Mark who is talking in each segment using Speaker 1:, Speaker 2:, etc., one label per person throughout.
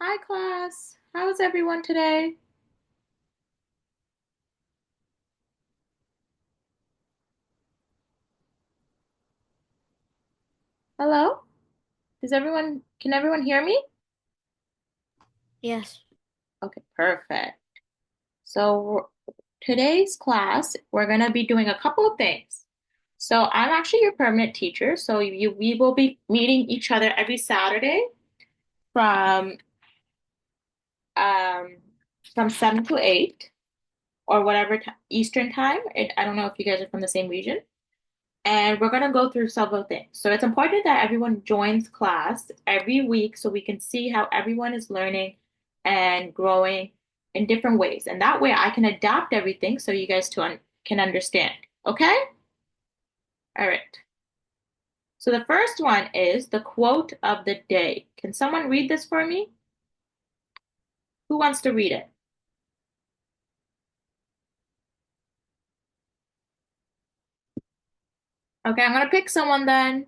Speaker 1: Hi, class. How's everyone today? Hello? Can everyone hear me?
Speaker 2: Yes.
Speaker 1: Okay, perfect. So today's class, we're going to be doing a couple of things. So I'm actually your permanent teacher, so we will be meeting each other every Saturday from um from 7 to 8 or whatever t Eastern time. I don't know if you guys are from the same region. And we're going to go through several things. So it's important that everyone joins class every week so we can see how everyone is learning and growing in different ways. And that way I can adapt everything so you guys can understand. Okay? All right. So the first one is the quote of the day. Can someone read this for me? Who wants to read it? Okay, I'm going to pick someone then.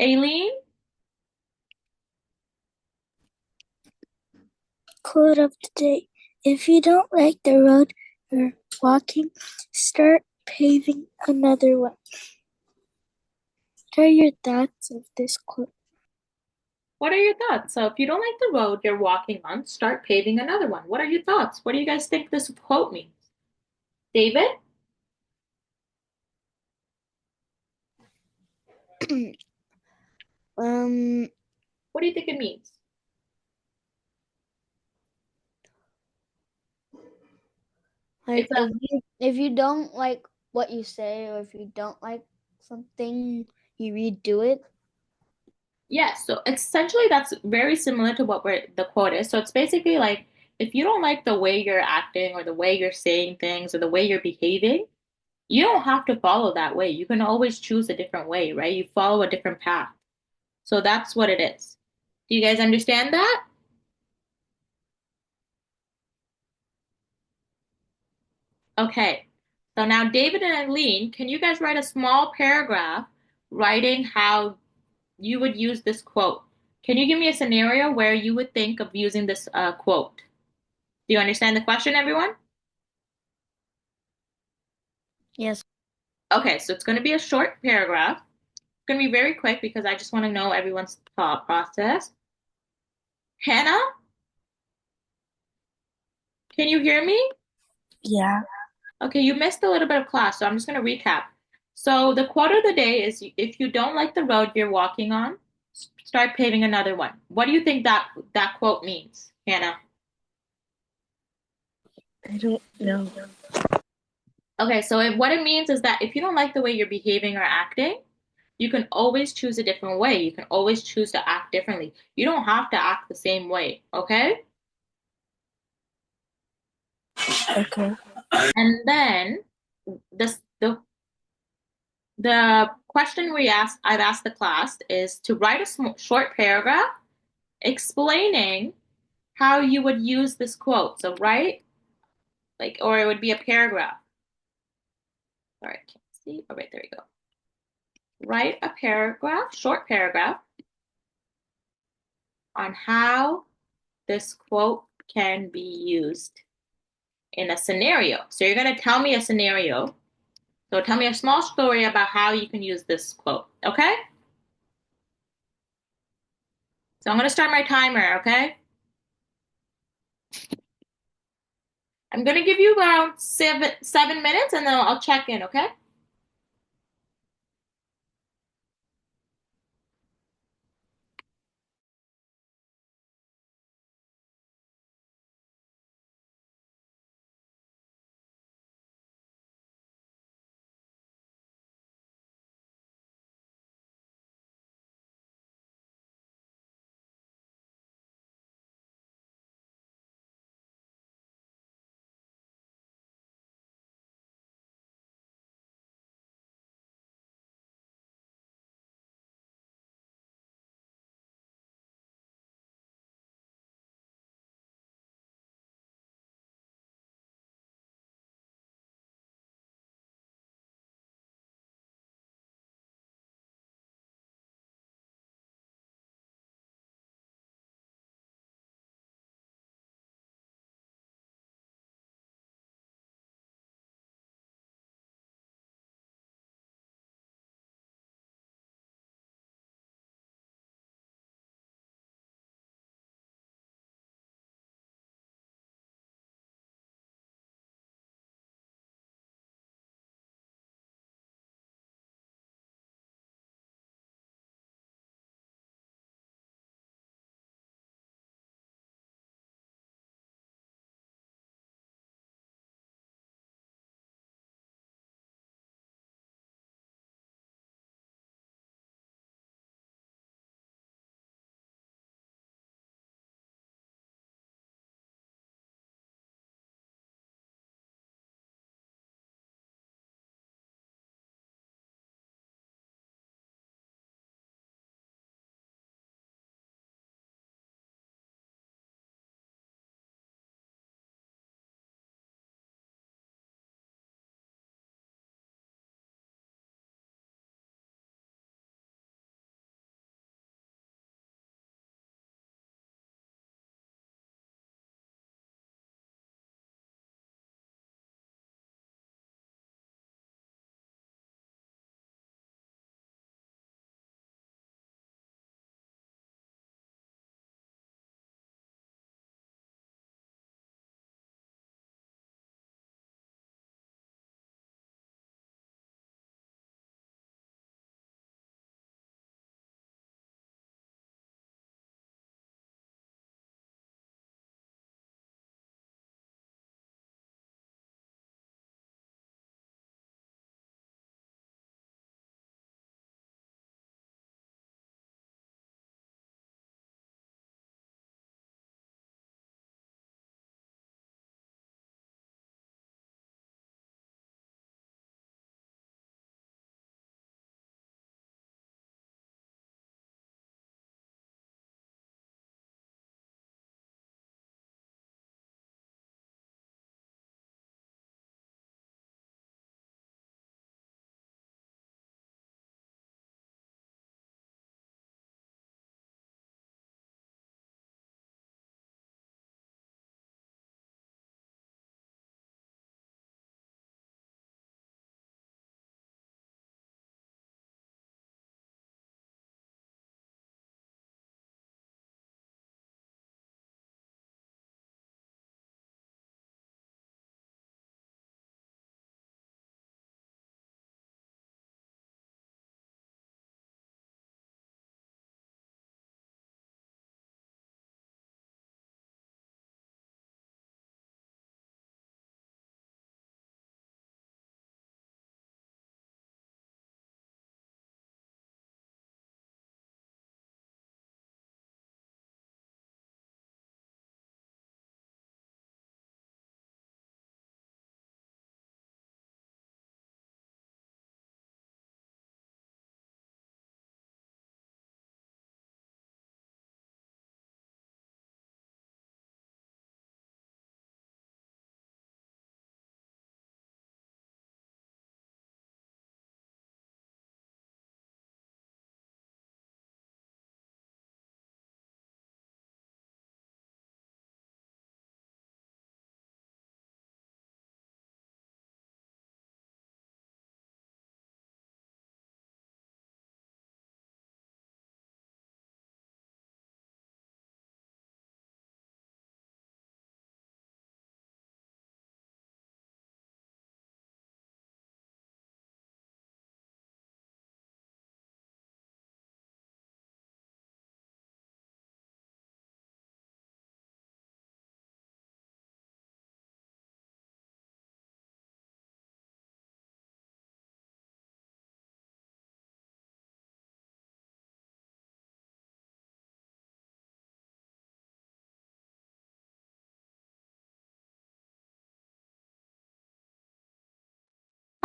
Speaker 1: Aileen?
Speaker 2: Quote of the day. If you don't like the road you're walking, start paving another one. What are your thoughts of this quote?
Speaker 1: What are your thoughts? So if you don't like the road you're walking on, start paving another one. What are your thoughts? What do you guys think this quote means? David,
Speaker 2: um,
Speaker 1: what do you think it means? It's
Speaker 2: like
Speaker 1: a
Speaker 2: if you don't like what you say or if you don't like something, you redo it.
Speaker 1: yes. So essentially, that's very similar to what the quote is. So it's basically like if you don't like the way you're acting or the way you're saying things or the way you're behaving, you don't have to follow that way. You can always choose a different way, right? You follow a different path. So that's what it is. Do you guys understand that? Okay. So now, David and Eileen, can you guys write a small paragraph writing how you would use this quote? Can you give me a scenario where you would think of using this quote? Do you understand the question, everyone?
Speaker 2: Yes.
Speaker 1: Okay, so it's going to be a short paragraph. It's going to be very quick because I just want to know everyone's thought process. Hannah, can you hear me?
Speaker 2: Yeah.
Speaker 1: Okay, you missed a little bit of class, so I'm just going to recap. So the quote of the day is if you don't like the road you're walking on, start paving another one. What do you think that quote means, Hannah?
Speaker 2: I don't know.
Speaker 1: Okay, so what it means is that if you don't like the way you're behaving or acting, you can always choose a different way. You can always choose to act differently. You don't have to act the same way, okay?
Speaker 2: Okay.
Speaker 1: And then this the question I've asked the class is to write a short paragraph explaining how you would use this quote. So write like, or it would be a paragraph. Sorry, I can't see. Oh, right, there you go. Write a paragraph, short paragraph, on how this quote can be used in a scenario. So you're going to tell me a scenario. So tell me a small story about how you can use this quote. Okay? So I'm going to start my timer. Okay? I'm going to give you around 7 minutes and then I'll check in. Okay?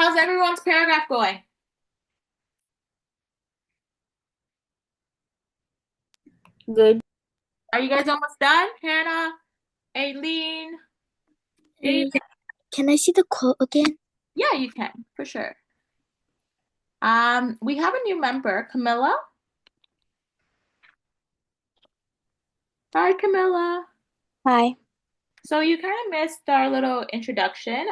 Speaker 1: How's everyone's paragraph going?
Speaker 2: Good.
Speaker 1: Are you guys almost done? Hannah, Aileen, David?
Speaker 2: Can I see the quote again?
Speaker 1: Yeah, you can, for sure. We have a new member, Camilla. Hi, Camilla.
Speaker 2: Hi.
Speaker 1: So you kind of missed our little introduction.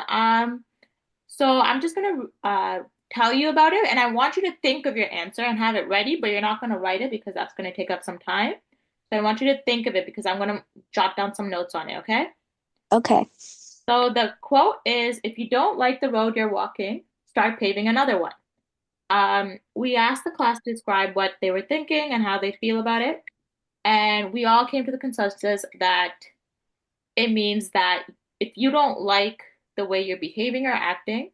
Speaker 1: So I'm just gonna tell you about it, and I want you to think of your answer and have it ready, but you're not gonna write it because that's gonna take up some time. So I want you to think of it because I'm gonna jot down some notes on it, okay?
Speaker 2: Okay.
Speaker 1: So the quote is, if you don't like the road you're walking, start paving another one. We asked the class to describe what they were thinking and how they feel about it, and we all came to the consensus that it means that if you don't like the way you're behaving or acting,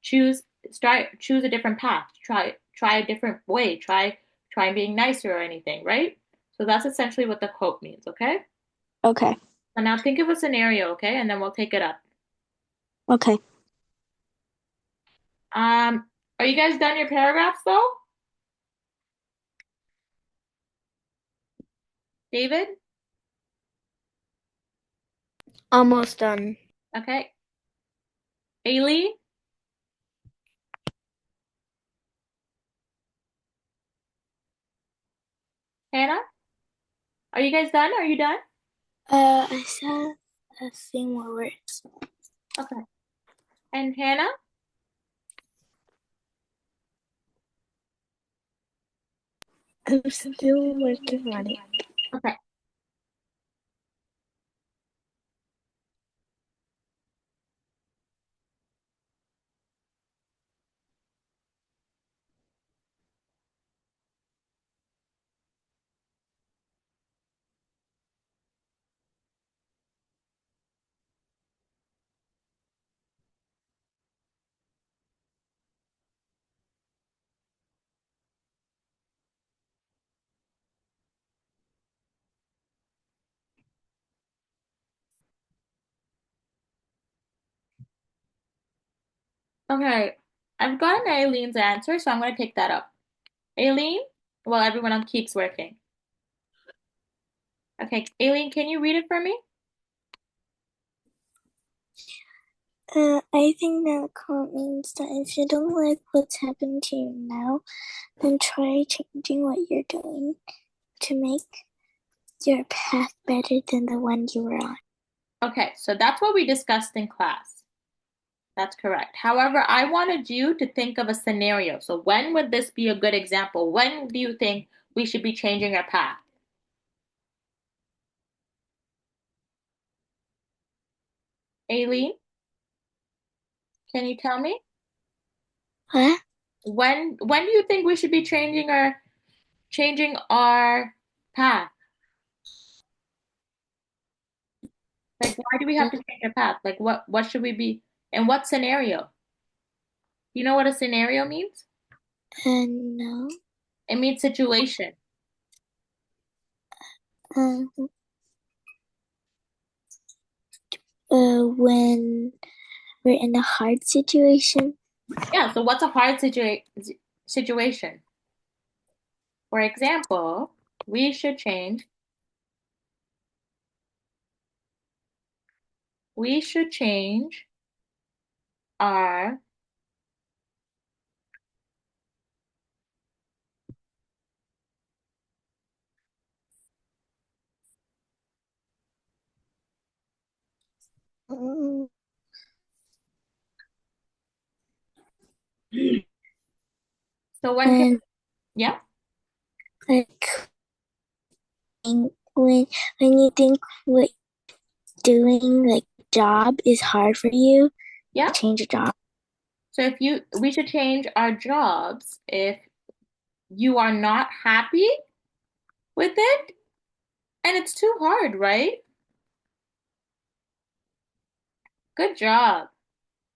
Speaker 1: choose a different path. Try a different way. Try being nicer or anything, right? So that's essentially what the quote means, okay?
Speaker 2: Okay.
Speaker 1: So now think of a scenario, okay? And then we'll take it up.
Speaker 2: Okay.
Speaker 1: Are you guys done your paragraphs though? David?
Speaker 2: Almost done.
Speaker 1: Okay. Aileen? Hannah? Are you guys done? Are you done?
Speaker 2: I said a few more words.
Speaker 1: Okay. And Hannah?
Speaker 2: I'm still working on it.
Speaker 1: Okay. Okay. I've gotten Aileen's answer, so I'm going to take that up. Aileen? Well, everyone else keeps working. Okay. Aileen, can you read it for me?
Speaker 2: I think that quote means that if you don't like what's happening to you now, then try changing what you're doing to make your path better than the one you were on.
Speaker 1: Okay, so that's what we discussed in class. That's correct. However, I wanted you to think of a scenario. So when would this be a good example? When do you think we should be changing our path? Aileen, can you tell me?
Speaker 2: What?
Speaker 1: When do you think we should be changing our path? Like why do we have to change our path? Like what should we be in what scenario? You know what a scenario means?
Speaker 2: No.
Speaker 1: It means situation.
Speaker 2: Um, when we're in a hard situation.
Speaker 1: Yeah, so what's a hard situation? For example, we should change we should change our
Speaker 2: Um,
Speaker 1: so when can
Speaker 2: and
Speaker 1: yeah,
Speaker 2: like when you think what doing like job is hard for you,
Speaker 1: yeah.
Speaker 2: change a job.
Speaker 1: So if you we should change our jobs if you are not happy with it and it's too hard, right? Good job.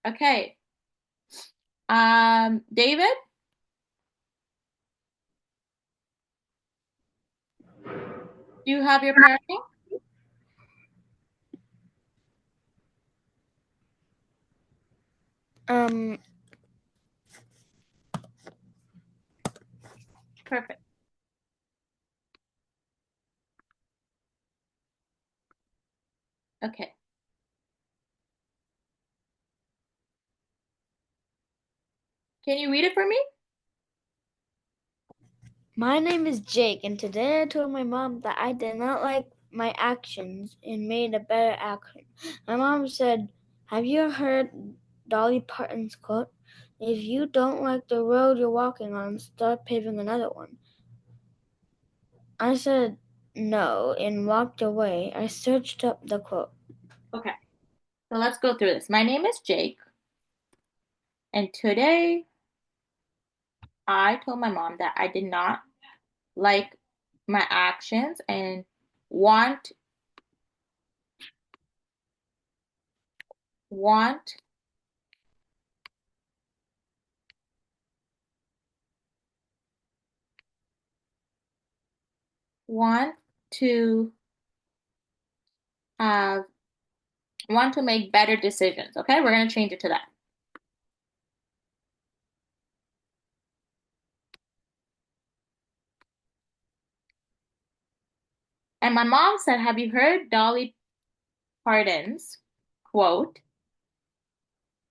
Speaker 1: Okay. David, do you have your parenting?
Speaker 2: Um,
Speaker 1: Perfect. Okay. Can you read it for me?
Speaker 2: My name is Jake, and today I told my mom that I did not like my actions and made a better action. My mom said, "Have you heard Dolly Parton's quote? If you don't like the road you're walking on, start paving another one." I said no and walked away. I searched up the quote.
Speaker 1: Okay. So let's go through this. My name is Jake, and today I told my mom that I did not like my actions and want want want to have want to make better decisions. Okay, we're gonna change it to that. And my mom said, "Have you heard Dolly Parton's quote?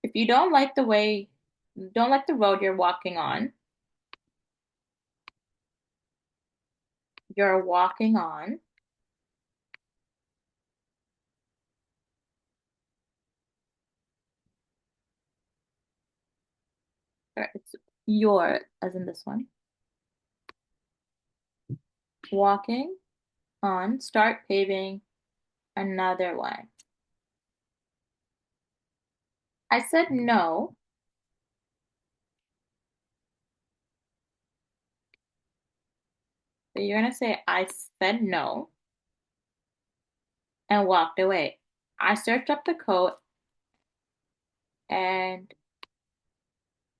Speaker 1: If you don't like the road you're walking on, or it's your, as in this one, walking on, start paving another one." I said no. So you're gonna say I said no and walked away. I searched up the code and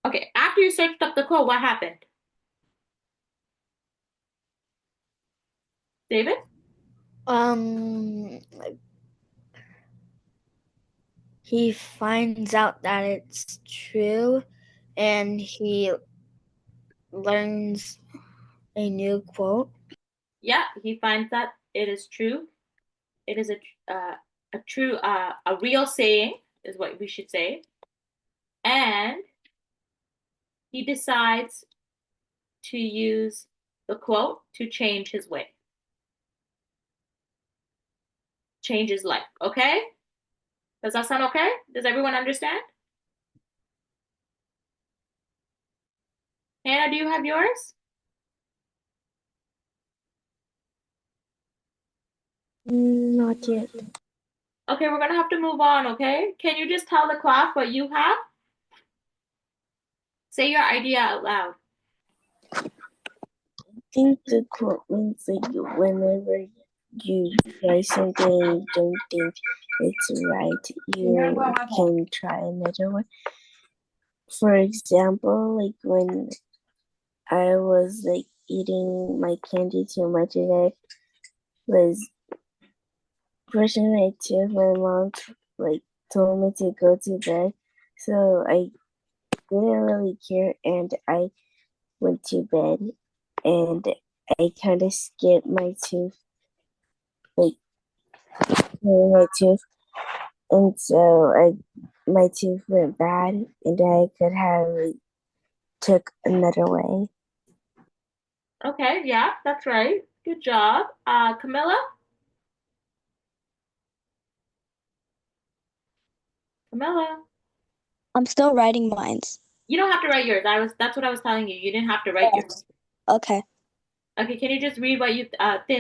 Speaker 1: okay, after you searched up the code, what happened? David?
Speaker 2: Um, he finds out that it's true and he learns a new quote.
Speaker 1: Yeah, he finds that it is true. It is a true a real saying is what we should say. And he decides to use the quote to change his way, change his life. Okay? Does that sound okay? Does everyone understand? Hannah, do you have yours?
Speaker 2: Not yet.
Speaker 1: Okay, we're gonna have to move on, okay? Can you just tell the class what you have? Say your idea out loud.
Speaker 2: I think the quote means like whenever you try something and you don't think it's right, you can try another one. For example, like when I was like eating my candy too much and I was brushing my teeth, my mom like told me to go to bed. So I didn't really care and I went to bed and I kind of skipped my tooth, like my tooth, and so my tooth went bad, and I could have like, took another way.
Speaker 1: Okay, yeah, that's right. Good job. Camilla? Camilla?
Speaker 2: I'm still writing mines.
Speaker 1: You don't have to write yours. That's what I was telling you. You didn't have to write yours.
Speaker 2: Yes. Okay.
Speaker 1: Okay, can you just read what you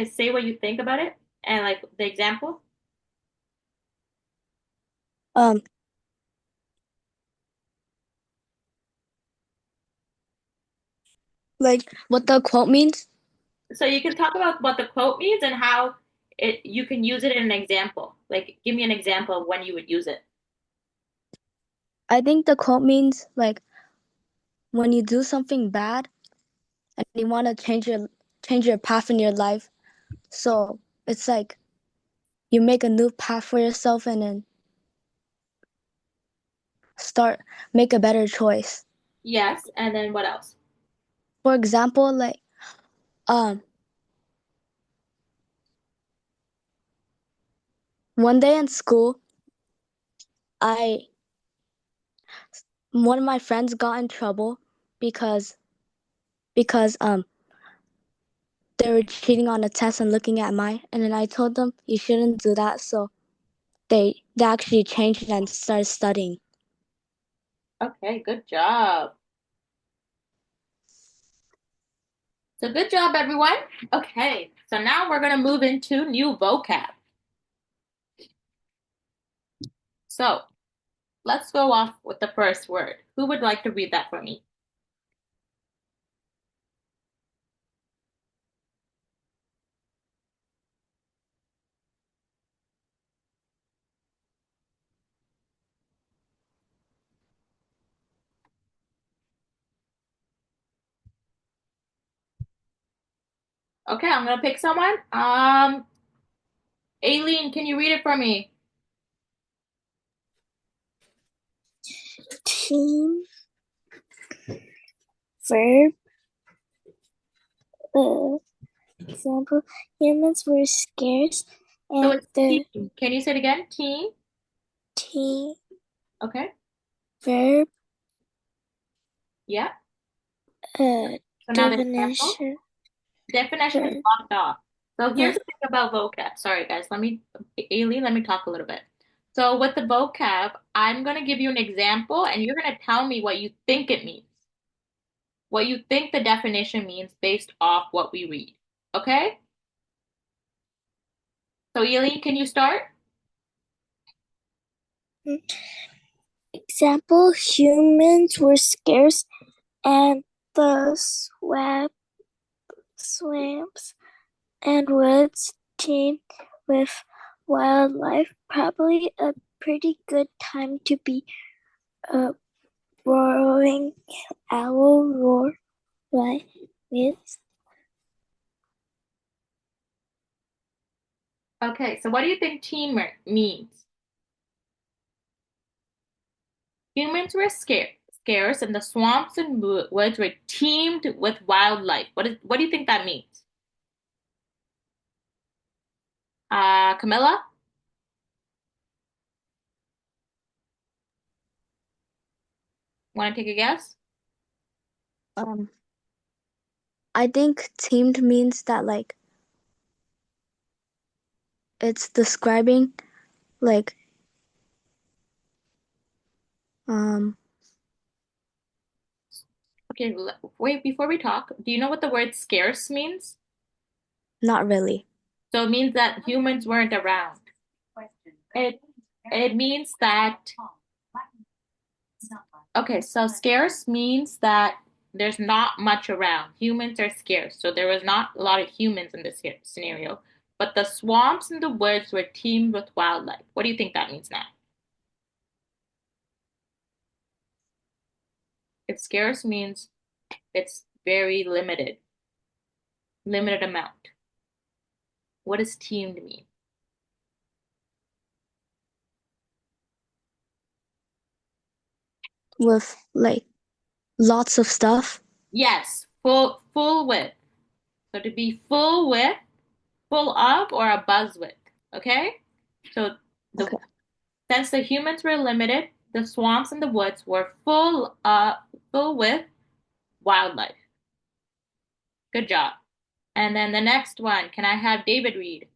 Speaker 1: say what you think about it and like the example?
Speaker 2: Um, like what the quote means?
Speaker 1: So you can talk about what the quote means and how it you can use it in an example. Like give me an example of when you would use it.
Speaker 2: I think the quote means like when you do something bad and you want to change your path in your life. So it's like you make a new path for yourself and then make a better choice.
Speaker 1: Yes, and then what else?
Speaker 2: For example, like
Speaker 3: One day in school, I one of my friends got in trouble because because they were cheating on a test and looking at mine, and then I told them you shouldn't do that, so they actually changed and started studying.
Speaker 1: Okay, good job. So good job, everyone. Okay, so now we're gonna move into new vocab. So let's go off with the first word. Who would like to read that for me? Okay, I'm gonna pick someone. Aileen, can you read it for me?
Speaker 2: Team, verb, example, humans were scarce
Speaker 1: So
Speaker 2: and
Speaker 1: it's
Speaker 2: the
Speaker 1: team. Can you say it again? Team.
Speaker 2: team,
Speaker 1: Okay.
Speaker 2: verb,
Speaker 1: Yeah. So now the example.
Speaker 2: definition,
Speaker 1: Definition is
Speaker 2: verb,
Speaker 1: locked off. So here's
Speaker 2: uh,
Speaker 1: the thing about vocab. Sorry, guys. Aileen, let me talk a little bit. So with the vocab, I'm gonna give you an example, and you're gonna tell me what you think it means. What you think the definition means based off what we read. Okay? So Aileen, can you start?
Speaker 2: example, humans were scarce and the swamps and woods teemed with wildlife. Probably a pretty good time to be a roaring owl roar like this.
Speaker 1: Okay, so what do you think means? Humans were scarce, and the swamps and woods were teemed with wildlife. What do you think that means? Camilla, want to take a guess?
Speaker 3: Um, I think teamed means that like it's describing like um
Speaker 1: Okay, wait, before we talk, do you know what the word scarce means?
Speaker 3: not really.
Speaker 1: So it means that humans weren't around. It it means that okay, so scarce means that there's not much around. Humans are scarce, so there was not a lot of humans in this scenario. But the swamps and the woods were teemed with wildlife. What do you think that means now? If scarce means it's very limited amount. What does teemed mean?
Speaker 3: With like lots of stuff.
Speaker 1: Yes, full with. So to be full with, full of, or a buzz with. Okay? So the
Speaker 3: Okay.
Speaker 1: since the humans were limited, the swamps and the woods were full with wildlife. Good job. And then the next one, can I have David read?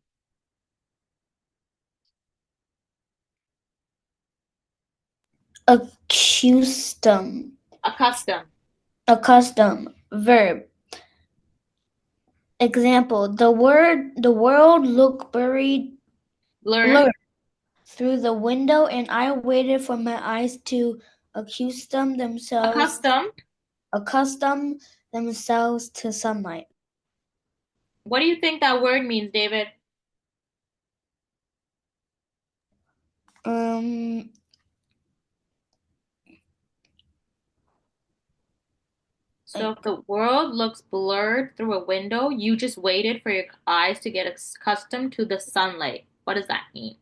Speaker 4: Accustom.
Speaker 1: Accustomed.
Speaker 4: Accustom. Verb. Example. The world looked
Speaker 1: Blurred.
Speaker 4: blurred through the window, and I waited for my eyes to
Speaker 1: Accustomed.
Speaker 4: accustom themselves to sunlight.
Speaker 1: What do you think that word means, David?
Speaker 4: Um,
Speaker 1: So if
Speaker 4: like
Speaker 1: the world looks blurred through a window, you just waited for your eyes to get accustomed to the sunlight. What does that mean?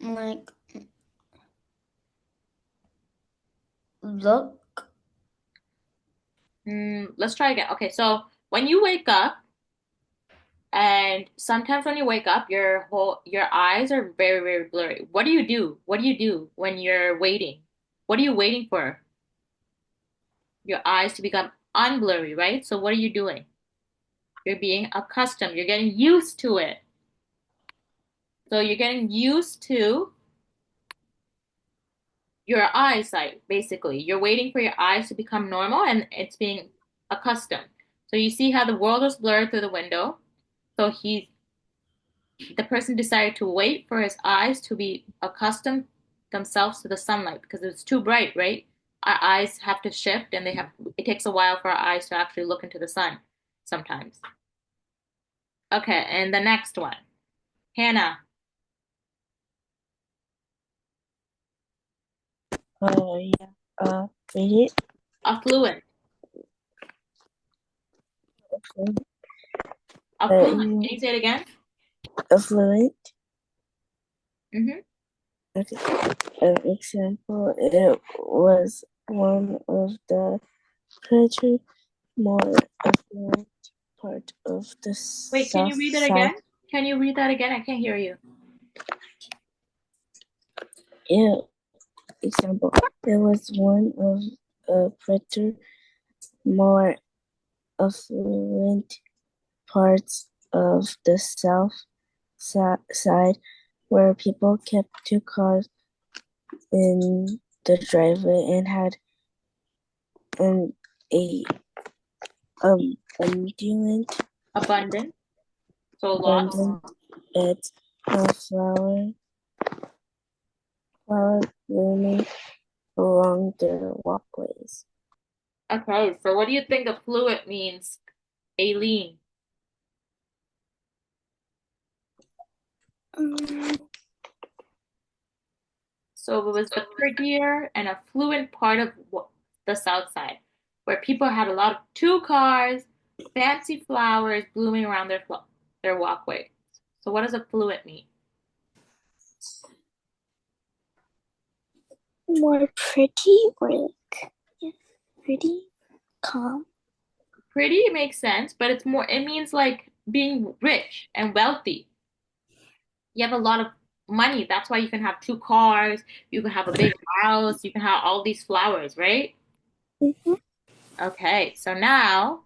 Speaker 4: like look
Speaker 1: Let's try again. Okay, so when you wake up, and sometimes when you wake up, your eyes are very, very blurry. What do you do? What do you do when you're waiting? What are you waiting for? Your eyes to become unblurry, right? So what are you doing? You're being accustomed. You're getting used to it. So you're getting used to your eyesight, basically. You're waiting for your eyes to become normal and it's being accustomed. So you see how the world was blurred through the window. So the person decided to wait for his eyes to be accustomed themselves to the sunlight because it's too bright, right? Our eyes have to shift and it takes a while for our eyes to actually look into the sun sometimes. Okay, and the next one. Hannah,
Speaker 5: Yeah. Read it.
Speaker 1: affluent.
Speaker 5: Affluent.
Speaker 1: Affluent. Can you say it again?
Speaker 5: Affluent.
Speaker 1: Mm-hmm.
Speaker 5: Okay. An example, it was one of the country more affluent part of the
Speaker 1: Wait, can you
Speaker 5: south
Speaker 1: read that
Speaker 5: side.
Speaker 1: again? Can you read that again? I can't hear you.
Speaker 5: Yeah. Example, it was one of a better, more affluent parts of the south side where people kept two cars in the driveway and had an a abundant
Speaker 1: Abundant. So lots.
Speaker 5: beds of flower blooming along their walkways.
Speaker 1: Okay, so what do you think affluent means, Aileen?
Speaker 2: Um,
Speaker 1: So it was the prettier and affluent part of the South Side, where people had a lot of two cars, fancy flowers blooming around their walkway. So what does affluent mean?
Speaker 2: more pretty or like, yeah, pretty, calm.
Speaker 1: Pretty makes sense, but it means like being rich and wealthy. You have a lot of money. That's why you can have two cars, you can have a big house, you can have all these flowers, right?
Speaker 2: Mm-hmm.
Speaker 1: Okay, so now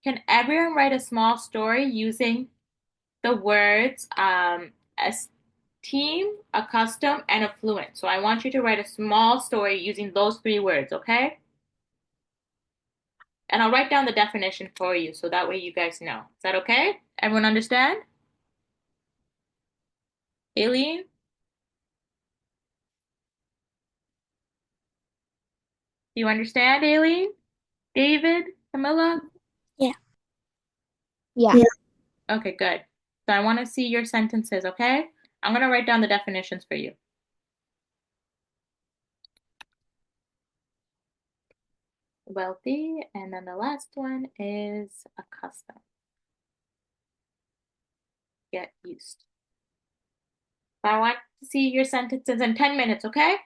Speaker 1: can everyone write a small story using the words esteem, accustomed, and affluent? So I want you to write a small story using those three words, okay? And I'll write down the definition for you so that way you guys know. Is that okay? Everyone understand? Aileen? Do you understand, Aileen? David? Camilla?
Speaker 2: Yeah.
Speaker 3: Yeah.
Speaker 2: Yeah.
Speaker 1: Okay, good. So I want to see your sentences, okay? I'm going to write down the definitions for you. Wealthy, and then the last one is accustomed. Get used. So I want to see your sentences in 10 minutes, okay?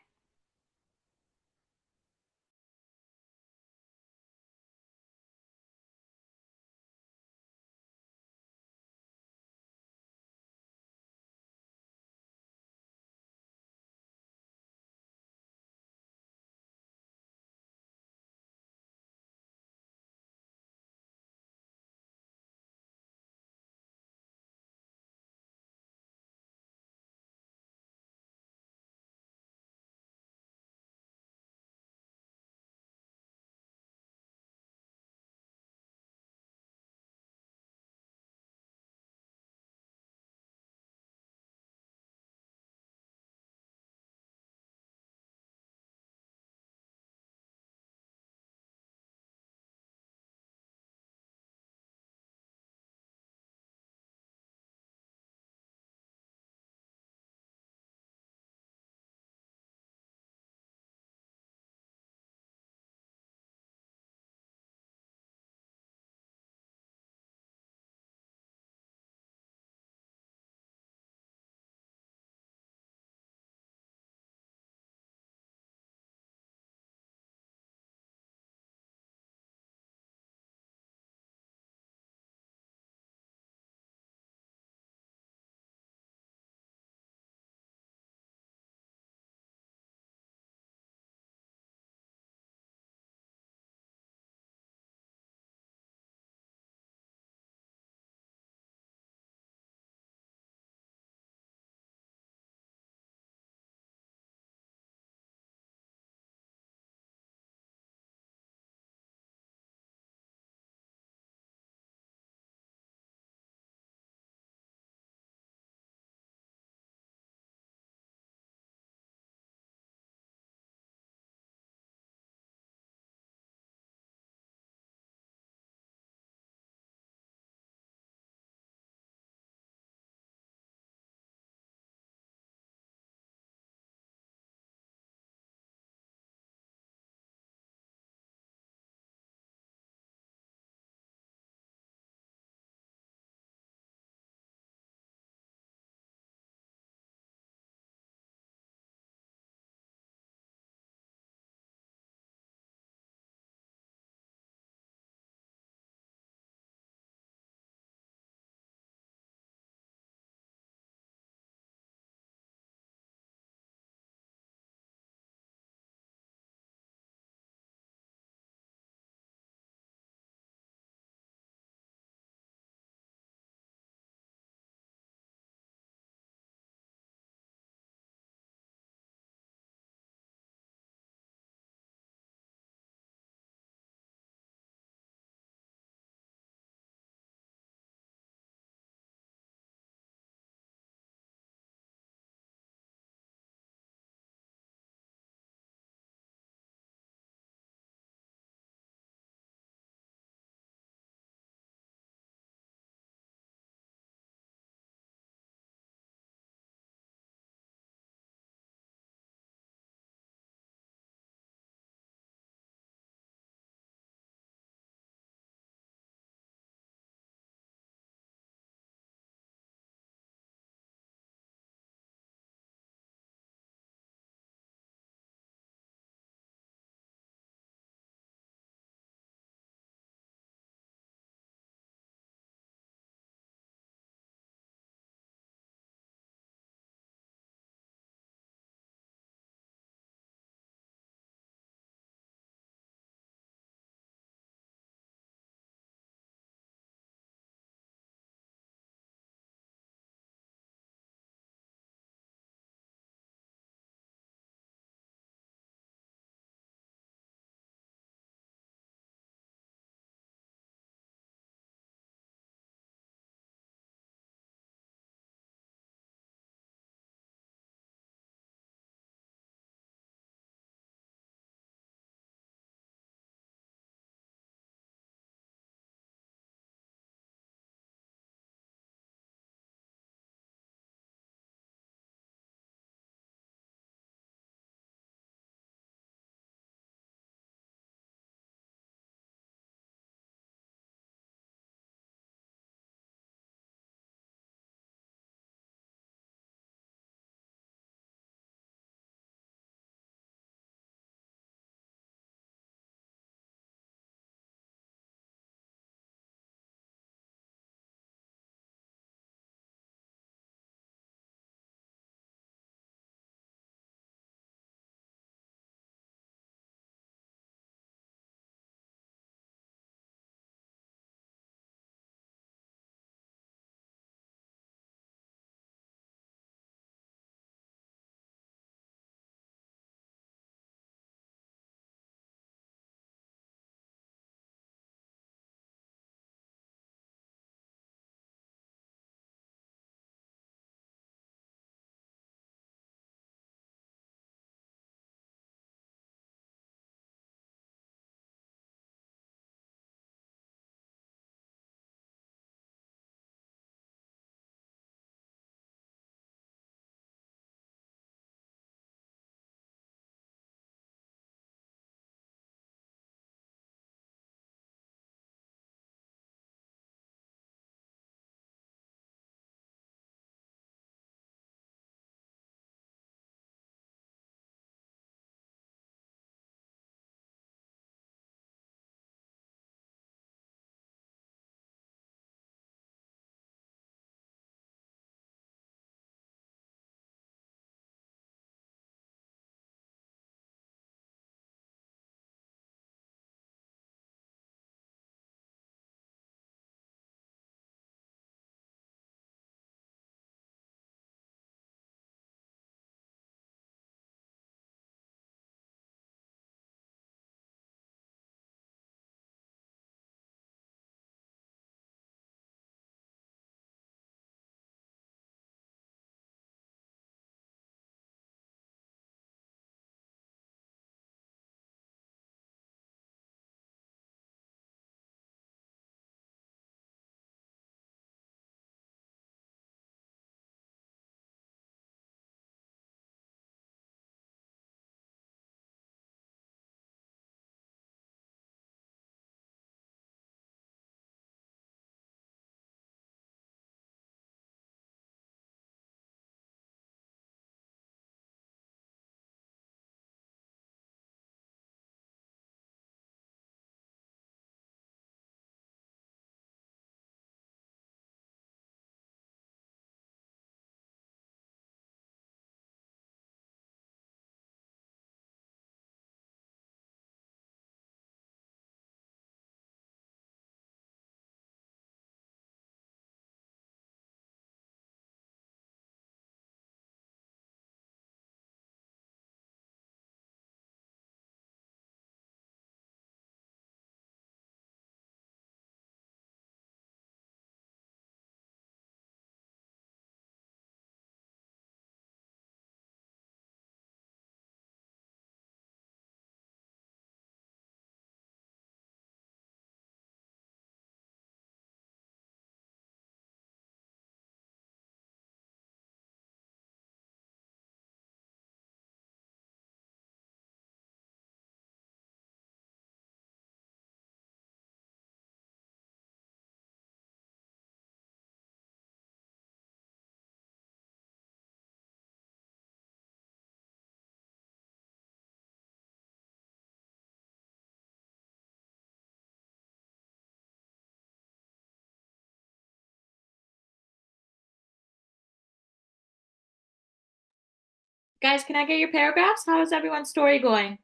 Speaker 1: Guys, can I get your paragraphs? How is everyone's story going?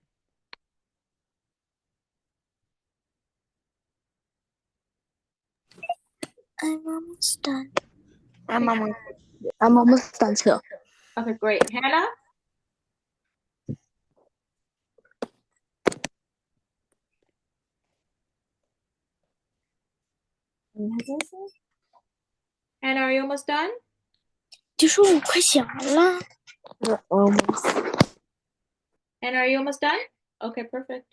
Speaker 2: I'm almost done.
Speaker 4: I'm
Speaker 3: almost done too.
Speaker 1: Okay, great. Hannah? Hannah, are you almost done?
Speaker 2: 就说我快写完了。
Speaker 5: Almost.
Speaker 1: Hannah, are you almost done? Okay, perfect.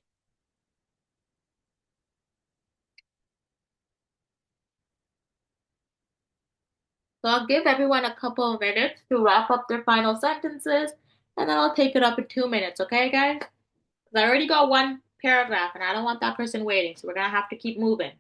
Speaker 1: So I'll give everyone a couple of minutes to wrap up their final sentences, and then I'll take it up in 2 minutes, okay, guys? Because I already got one paragraph, and I don't want that person waiting, so we're gonna have to keep moving.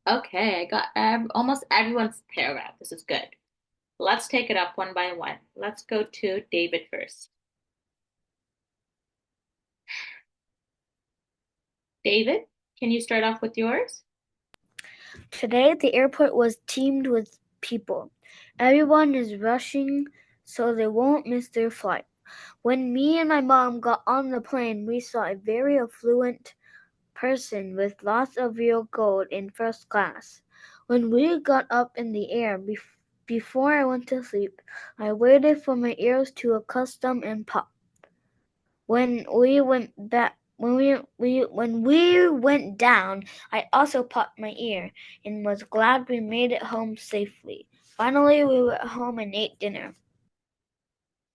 Speaker 1: Okay, I got almost everyone's paragraph. This is good. Let's take it up one by one. Let's go to David first. David, can you start off with yours?
Speaker 4: Today, the airport was teamed with people. Everyone is rushing so they won't miss their flight. When me and my mom got on the plane, we saw a very affluent person with lots of real gold in first class. When we got up in the air, before I went to sleep, I waited for my ears to accustom and pop. When we went down, I also popped my ear and was glad we made it home safely. Finally, we went home and ate dinner.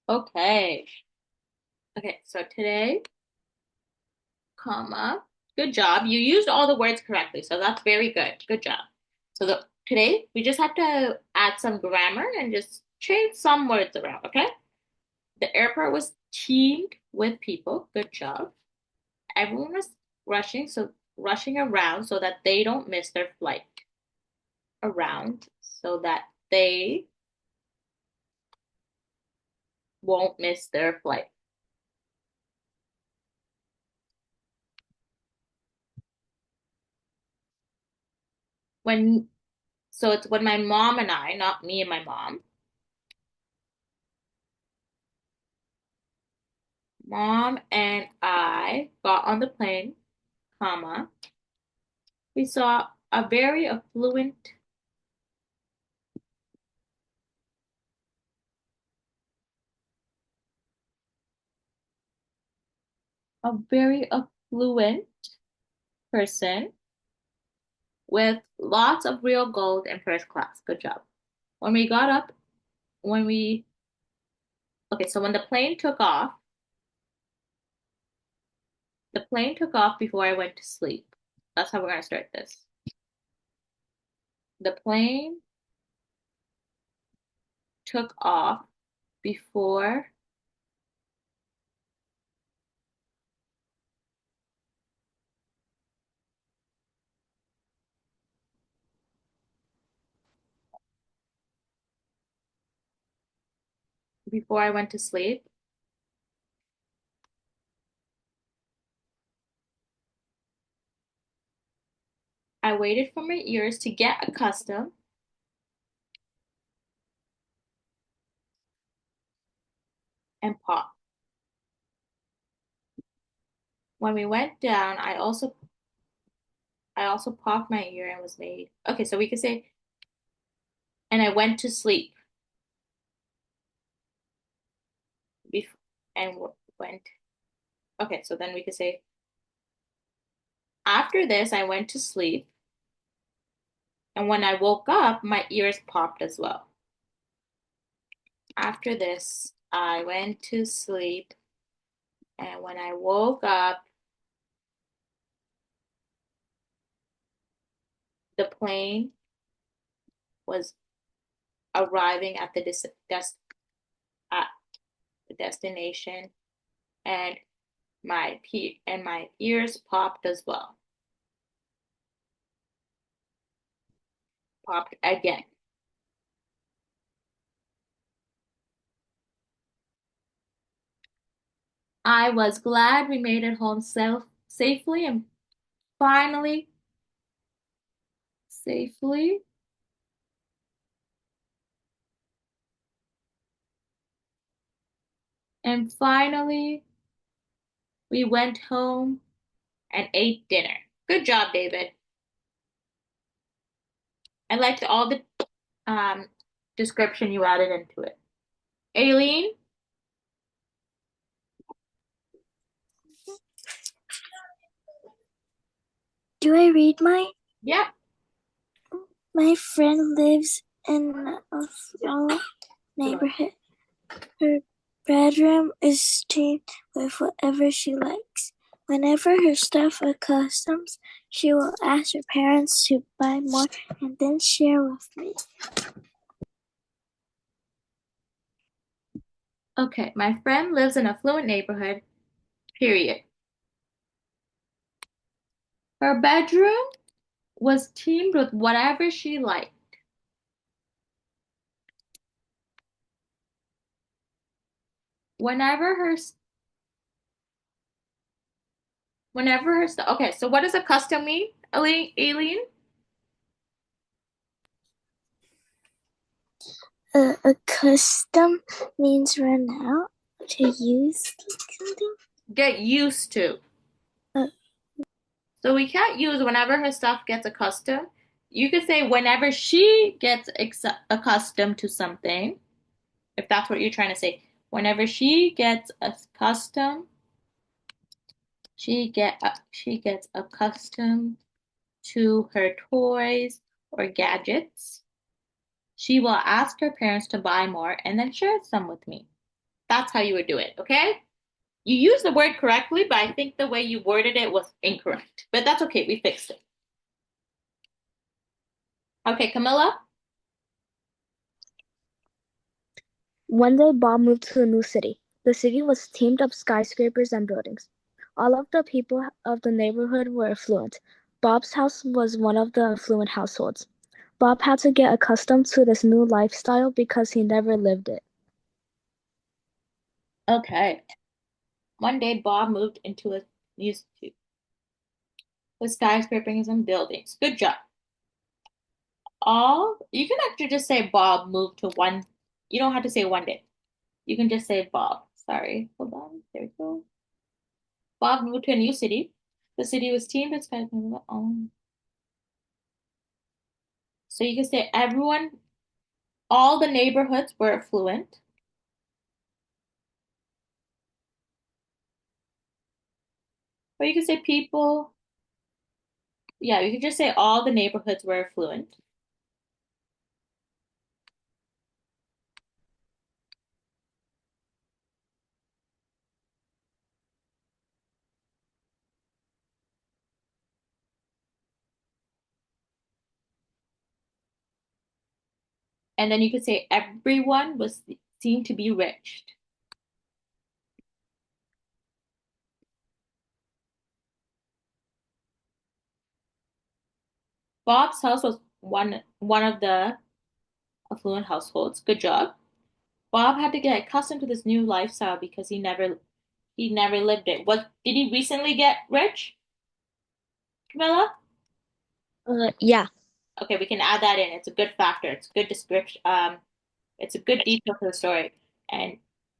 Speaker 1: Okay. Okay, so today, comma. Good job. You used all the words correctly, so that's very good. Good job. So today we just have to add some grammar and just change some words around, okay? The airport was teamed with people. Good job. Everyone was rushing around so that they don't miss their flight. Around so that they won't miss their flight. So it's when my mom and I, not me and my mom and I got on the plane, comma, we saw a very affluent person with lots of real gold in first class. Good job. When we got up, when we okay, so when the plane took off, The plane took off before I went to sleep. That's how we're going to start this. The plane took off before I went to sleep. I waited for my ears to get accustomed and popped. When we went down, I also popped my ear and was made. Okay, so we could say, and I went to sleep before and went. Okay, so then we could say, after this, I went to sleep, and when I woke up, my ears popped as well. After this, I went to sleep, and when I woke up, the plane was arriving at the at the destination, and my ears popped as well. Popped again. I was glad we made it home safely and finally safely. And finally, we went home and ate dinner. Good job, David. I liked all the description you added into it. Aileen?
Speaker 2: Do I read mine?
Speaker 1: Yeah.
Speaker 2: My friend lives in a small neighborhood. Her bedroom is themed with whatever she likes. Whenever her stuff accustoms, she will ask her parents to buy more and then share with me.
Speaker 1: Okay, my friend lives in a affluent neighborhood, period. Her bedroom was themed with whatever she liked. Whenever her stuff. Okay, so what does a custom mean, Aileen?
Speaker 2: A custom means run out, to use something.
Speaker 1: Get used to. So we can't use whenever her stuff gets accustomed. You could say whenever she gets accustomed to something, if that's what you're trying to say. Whenever she gets accustomed, she gets accustomed to her toys or gadgets. She will ask her parents to buy more and then share some with me. That's how you would do it, okay? You used the word correctly, but I think the way you worded it was incorrect. But that's okay, we fixed it. Okay, Camilla?
Speaker 3: One day, Bob moved to a new city. The city was teamed of skyscrapers and buildings. All of the people of the neighborhood were affluent. Bob's house was one of the affluent households. Bob had to get accustomed to this new lifestyle because he never lived it.
Speaker 1: Okay. One day, Bob moved into a new city with skyscrapers and buildings. Good job. You can actually just say Bob moved to one. You don't have to say one day. You can just say Bob. Sorry. Hold on. There we go. Bob moved to a new city. The city was teamed with skyscrapers. So you can say all the neighborhoods were affluent. Or you can say people. Yeah, you can just say all the neighborhoods were affluent. And then you could say everyone was seen to be rich. Bob's house was one of the affluent households. Good job. Bob had to get accustomed to this new lifestyle because he never lived it. What did he recently get rich, Camilla?
Speaker 3: Yeah.
Speaker 1: Okay, we can add that in. It's a good factor. It's a good description. It's a good detail for the story. And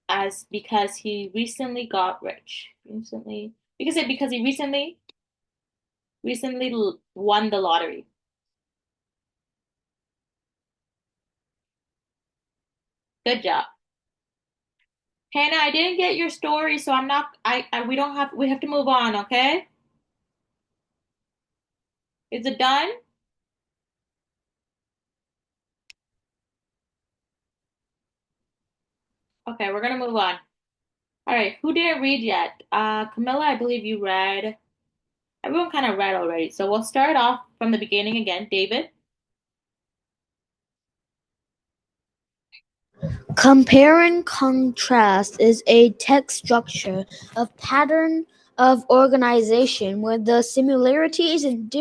Speaker 1: as because he recently got rich. Recently, because he recently won the lottery. Good job. Hannah, I didn't get your story, so I'm not we have to move on, okay? Is it done? Okay, we're gonna move on. All right, who didn't read yet? Camilla, I believe you read. Everyone kind of read already, so we'll start off from the beginning again. David.
Speaker 4: Compare and contrast is a text structure of pattern of organization where the similarities and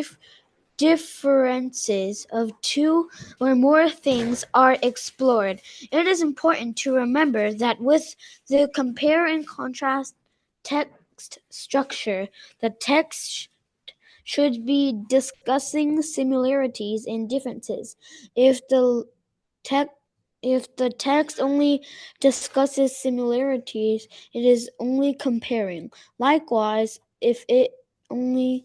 Speaker 4: differences of two or more things are explored. It is important to remember that with the compare and contrast text structure, the text should be discussing similarities and differences. If the text only discusses similarities, it is only comparing. Likewise, if it only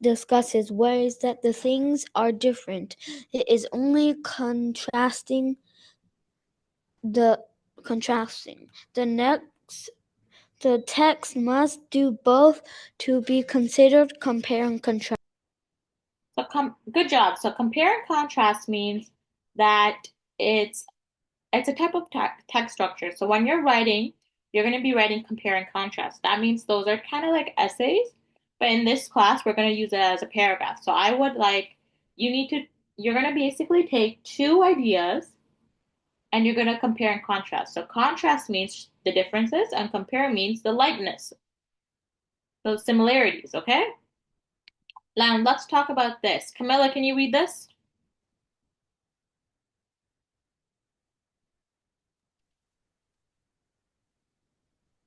Speaker 4: discusses ways that the things are different, it is only contrasting. The text must do both to be considered compare and contrast.
Speaker 1: So good job. So compare and contrast means that it's it's a type of text structure. So when you're writing, you're going to be writing compare and contrast. That means those are kind of like essays, but in this class, we're going to use it as a paragraph. So I would like you need to you're going to basically take two ideas and you're going to compare and contrast. So contrast means the differences and compare means the likeness. Those similarities, okay? Now let's talk about this. Camilla, can you read this?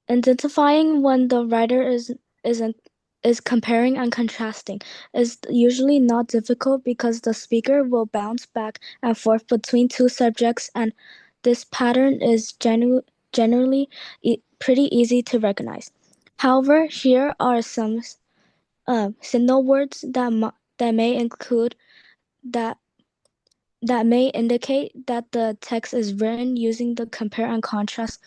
Speaker 3: Identifying when the writer is comparing and contrasting is usually not difficult because the speaker will bounce back and forth between two subjects, and this pattern is generally pretty easy to recognize. However, here are some signal words that may include that that may indicate that the text is written using the compare and contrast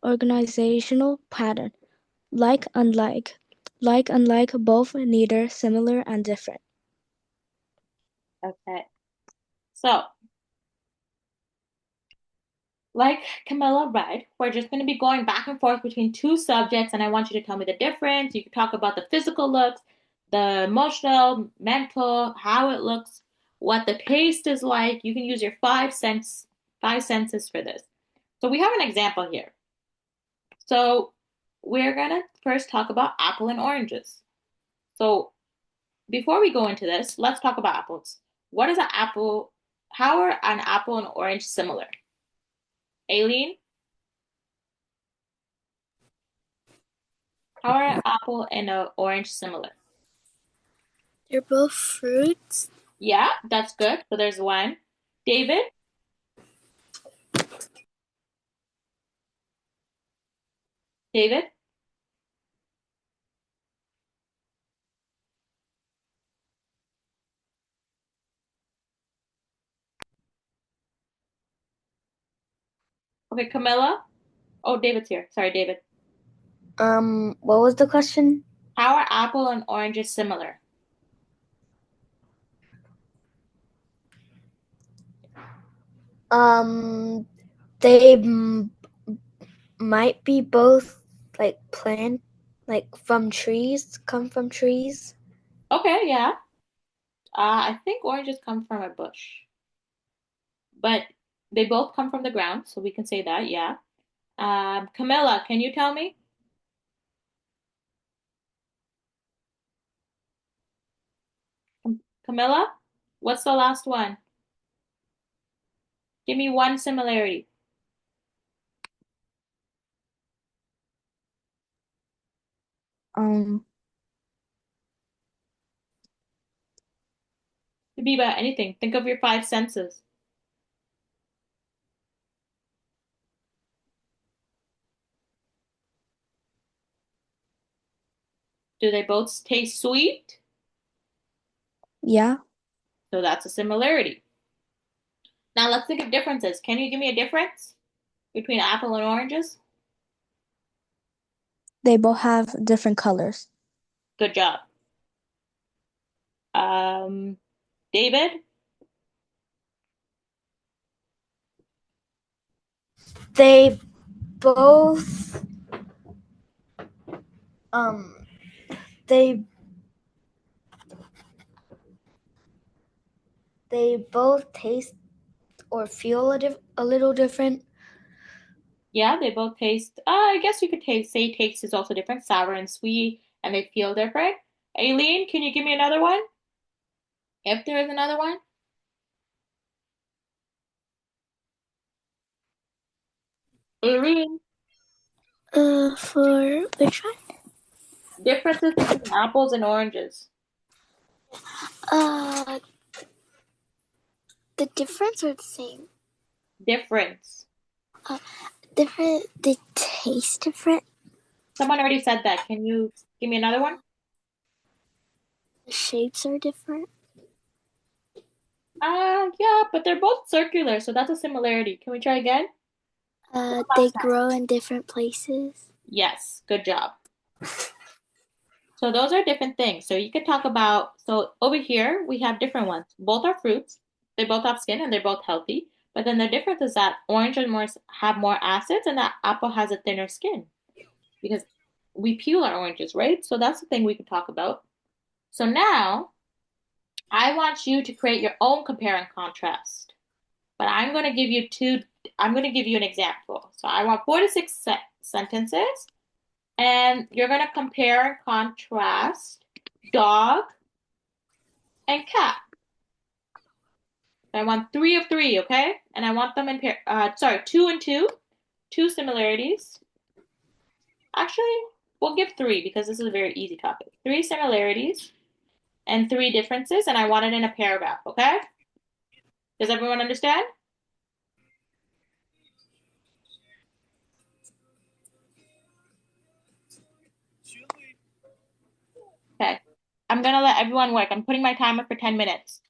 Speaker 3: organizational pattern. Like, unlike. Like, unlike, both, neither, similar, and different.
Speaker 1: Okay. So, like Camilla read, we're just going to be going back and forth between two subjects, and I want you to tell me the difference. You can talk about the physical looks, the emotional, mental, how it looks, what the taste is like. You can use your five senses for this. So we have an example here. So we're gonna first talk about apple and oranges. So before we go into this, let's talk about apples. What is an apple? How are an apple and orange similar? Aileen, how are an apple and an orange similar?
Speaker 2: They're both fruits.
Speaker 1: Yeah, that's good. So there's one. David? David? Okay, Camilla? Oh, David's here. Sorry, David.
Speaker 4: What was the question?
Speaker 1: How are apple and oranges similar?
Speaker 4: They might be both like come from trees.
Speaker 1: Okay, yeah. I think oranges come from a bush. but they both come from the ground, so we can say that, yeah. Camilla, can you tell me? Camilla, what's the last one? Give me one similarity.
Speaker 5: Um,
Speaker 1: Could be about anything. Think of your five senses. Do they both taste sweet?
Speaker 3: Yeah,
Speaker 1: So that's a similarity. Now let's think of differences. Can you give me a difference between apple and oranges?
Speaker 3: they both have different colors.
Speaker 1: Good job. Um, David?
Speaker 4: They both um they they both taste or feel a little different.
Speaker 1: Yeah, they both taste. I guess you could say taste is also different, sour and sweet, and they feel different. Aileen, can you give me another one? If there is another one? Aileen,
Speaker 2: For which one?
Speaker 1: differences between apples and oranges.
Speaker 2: Uh, the difference or the same?
Speaker 1: Difference.
Speaker 2: Different. They taste different.
Speaker 1: Someone already said that. Can you give me another one?
Speaker 2: The shapes are different.
Speaker 1: Yeah, but they're both circular, so that's a similarity. Can we try again?
Speaker 2: They grow in different places.
Speaker 1: Yes, good job. So those are different things. So you could talk about, so over here we have different ones. Both are fruits. They both have skin and they're both healthy. But then the difference is that orange and more have more acids and that apple has a thinner skin because we peel our oranges, right? So that's the thing we could talk about. So now I want you to create your own compare and contrast. But I'm going to give you I'm going to give you an example. So I want 4 to 6 sentences, and you're going to compare and contrast dog and cat. I want 3 of 3, okay? And I want them in pair, sorry, 2 and 2, two similarities. Actually, we'll give 3 because this is a very easy topic. 3 similarities and 3 differences, and I want it in a paragraph, okay? Does everyone understand? Okay. I'm gonna let everyone work. I'm putting my timer for 10 minutes.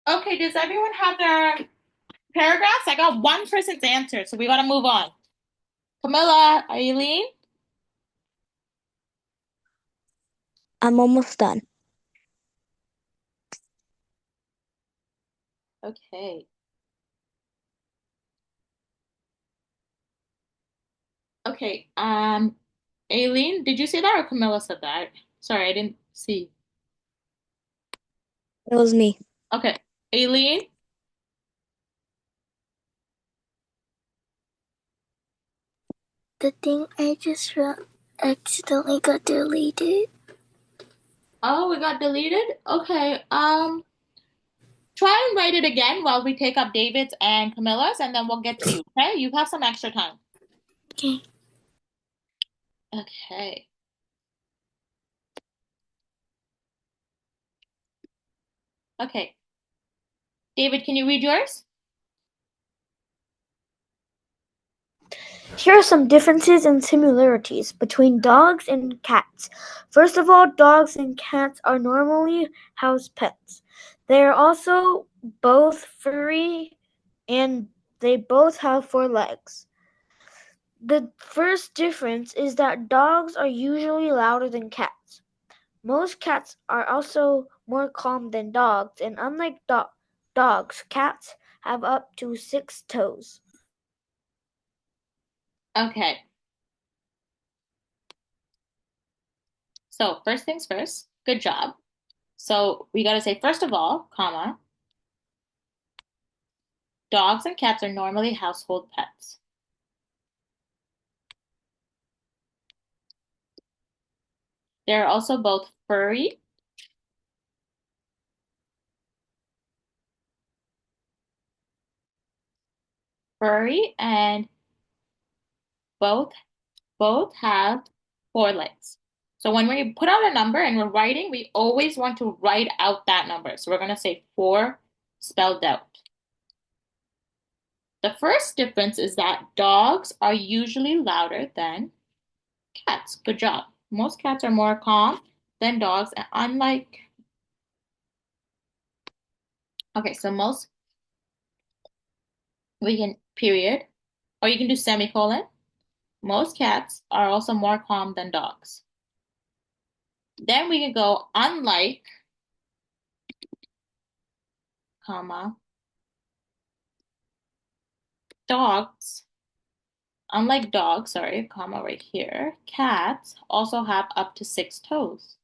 Speaker 1: Okay, does everyone have their paragraphs? I got one person's answer, so we gotta move on. Camilla, Eileen?
Speaker 3: I'm almost done.
Speaker 1: Okay. Okay, Aileen, did you say that or Camilla said that? Sorry, I didn't see.
Speaker 3: It was me.
Speaker 1: Okay, Aileen?
Speaker 2: The thing I just wrote accidentally got deleted.
Speaker 1: Oh, it got deleted? Okay, try and write it again while we take up David's and Camilla's, and then we'll get to you, okay? You have some extra time.
Speaker 2: Okay.
Speaker 1: Okay. Okay. David, can you read yours?
Speaker 4: Here are some differences and similarities between dogs and cats. First of all, dogs and cats are normally house pets. They are also both furry and they both have 4 legs. The first difference is that dogs are usually louder than cats. Most cats are also more calm than dogs, and unlike dogs, cats have up to 6 toes.
Speaker 1: Okay. So first things first, good job. So we gotta say, first of all, comma, dogs and cats are normally household pets. They're also both furry and both have 4 legs. So when we put out a number and we're writing, we always want to write out that number. So we're going to say 4 spelled out. The first difference is that dogs are usually louder than cats. Good job. Most cats are more calm than dogs, and unlike, okay, so most, we can period, or you can do semicolon. Most cats are also more calm than dogs. Then we can go unlike, comma, dogs. Unlike dogs, sorry, comma right here, cats also have up to 6 toes.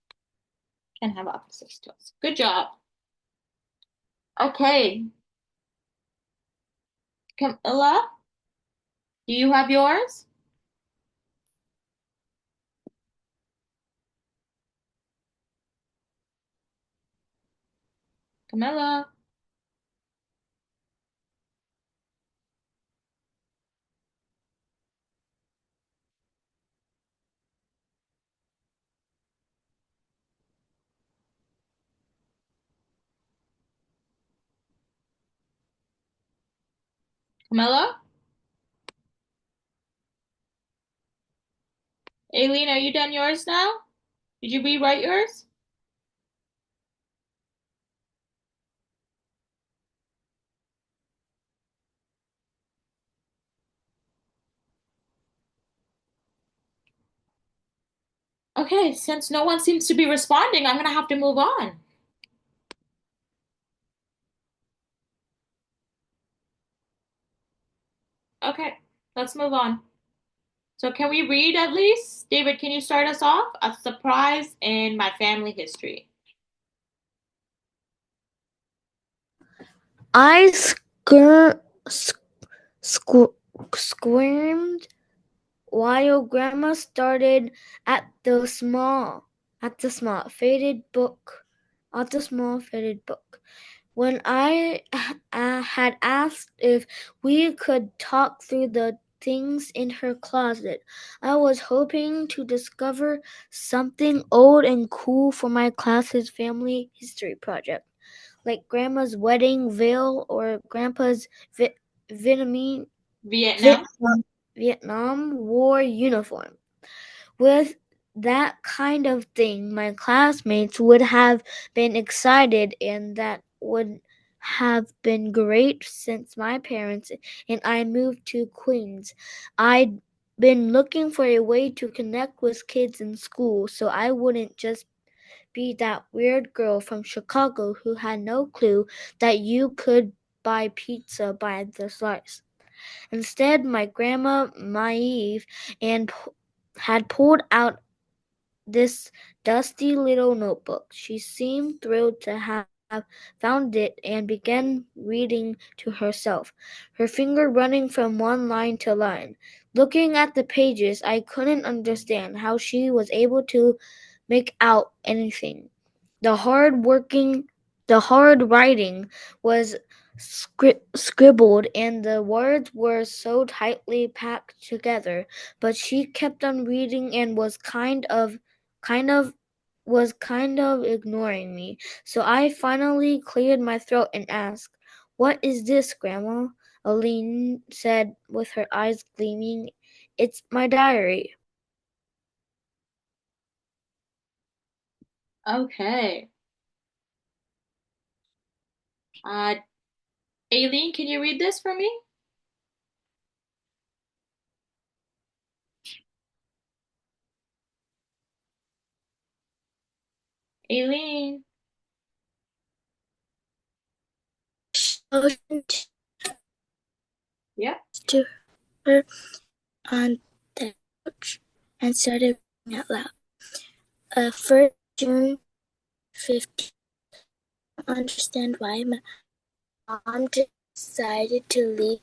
Speaker 1: Can have up to 6 toes. Good job. Okay. Camilla, do you have yours? Camilla. Camilla? Aileen, are you done yours now? Did you rewrite yours? Okay, since no one seems to be responding, I'm gonna have to move on. Okay, let's move on. So can we read at least? David, can you start us off? A surprise in my family history.
Speaker 4: I squirmed while Grandma started at the small faded book. When I had asked if we could talk through the things in her closet, I was hoping to discover something old and cool for my class's family history project, like Grandma's wedding veil or Grandpa's Vietnamese
Speaker 1: Vietnam.
Speaker 4: Vietnam War uniform. With that kind of thing, my classmates would have been excited, and that would have been great since my parents and I moved to Queens. I'd been looking for a way to connect with kids in school so I wouldn't just be that weird girl from Chicago who had no clue that you could buy pizza by the slice. Instead, my grandma, Maeve, had pulled out this dusty little notebook. She seemed thrilled to have found it and began reading to herself, her finger running from one line to line. Looking at the pages, I couldn't understand how she was able to make out anything. The hard writing was scribbled and the words were so tightly packed together, but she kept on reading and kind of kind of ignoring me. So I finally cleared my throat and asked, "What is this, Grandma?" Aline said with her eyes gleaming. "It's my diary."
Speaker 1: Okay. Aileen, can you read this for me? Aileen.
Speaker 2: Motioned
Speaker 1: Yeah.
Speaker 2: to her on the couch and started reading out loud. First June 15th. I don't understand why my mom decided to leave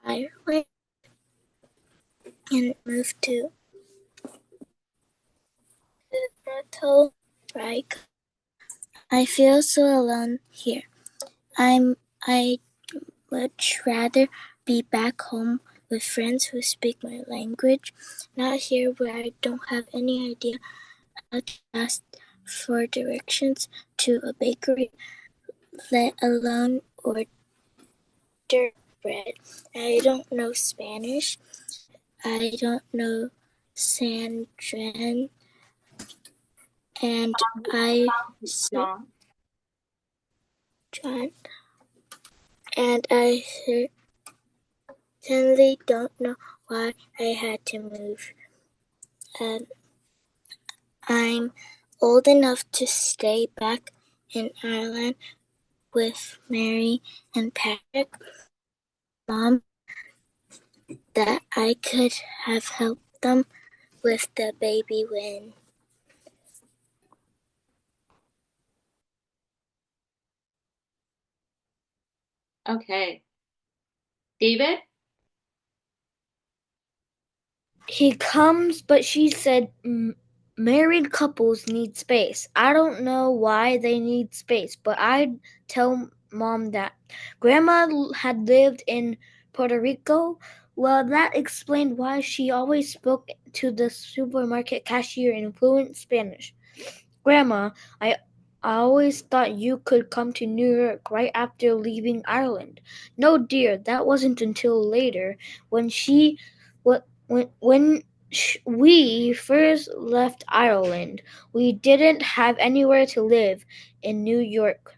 Speaker 2: Ireland and move to Puerto Rico. I feel so alone here. I'd much rather be back home with friends who speak my language, not here where I don't have any idea how to ask for directions to a bakery, let alone order bread. I don't know Spanish. I don't know Sandran, and I
Speaker 1: John.
Speaker 2: John, and I certainly don't know why I had to move. I'm old enough to stay back in Ireland with Mary and Patrick. Mom, that I could have helped them with the baby when
Speaker 1: Okay. David?
Speaker 4: He comes, but she said married couples need space. I don't know why they need space, but I'd tell Mom that. Grandma had lived in Puerto Rico. Well, that explained why she always spoke to the supermarket cashier in fluent Spanish. Grandma, I always thought you could come to New York right after leaving Ireland. No, dear, that wasn't until later when we first left Ireland. We didn't have anywhere to live in New York.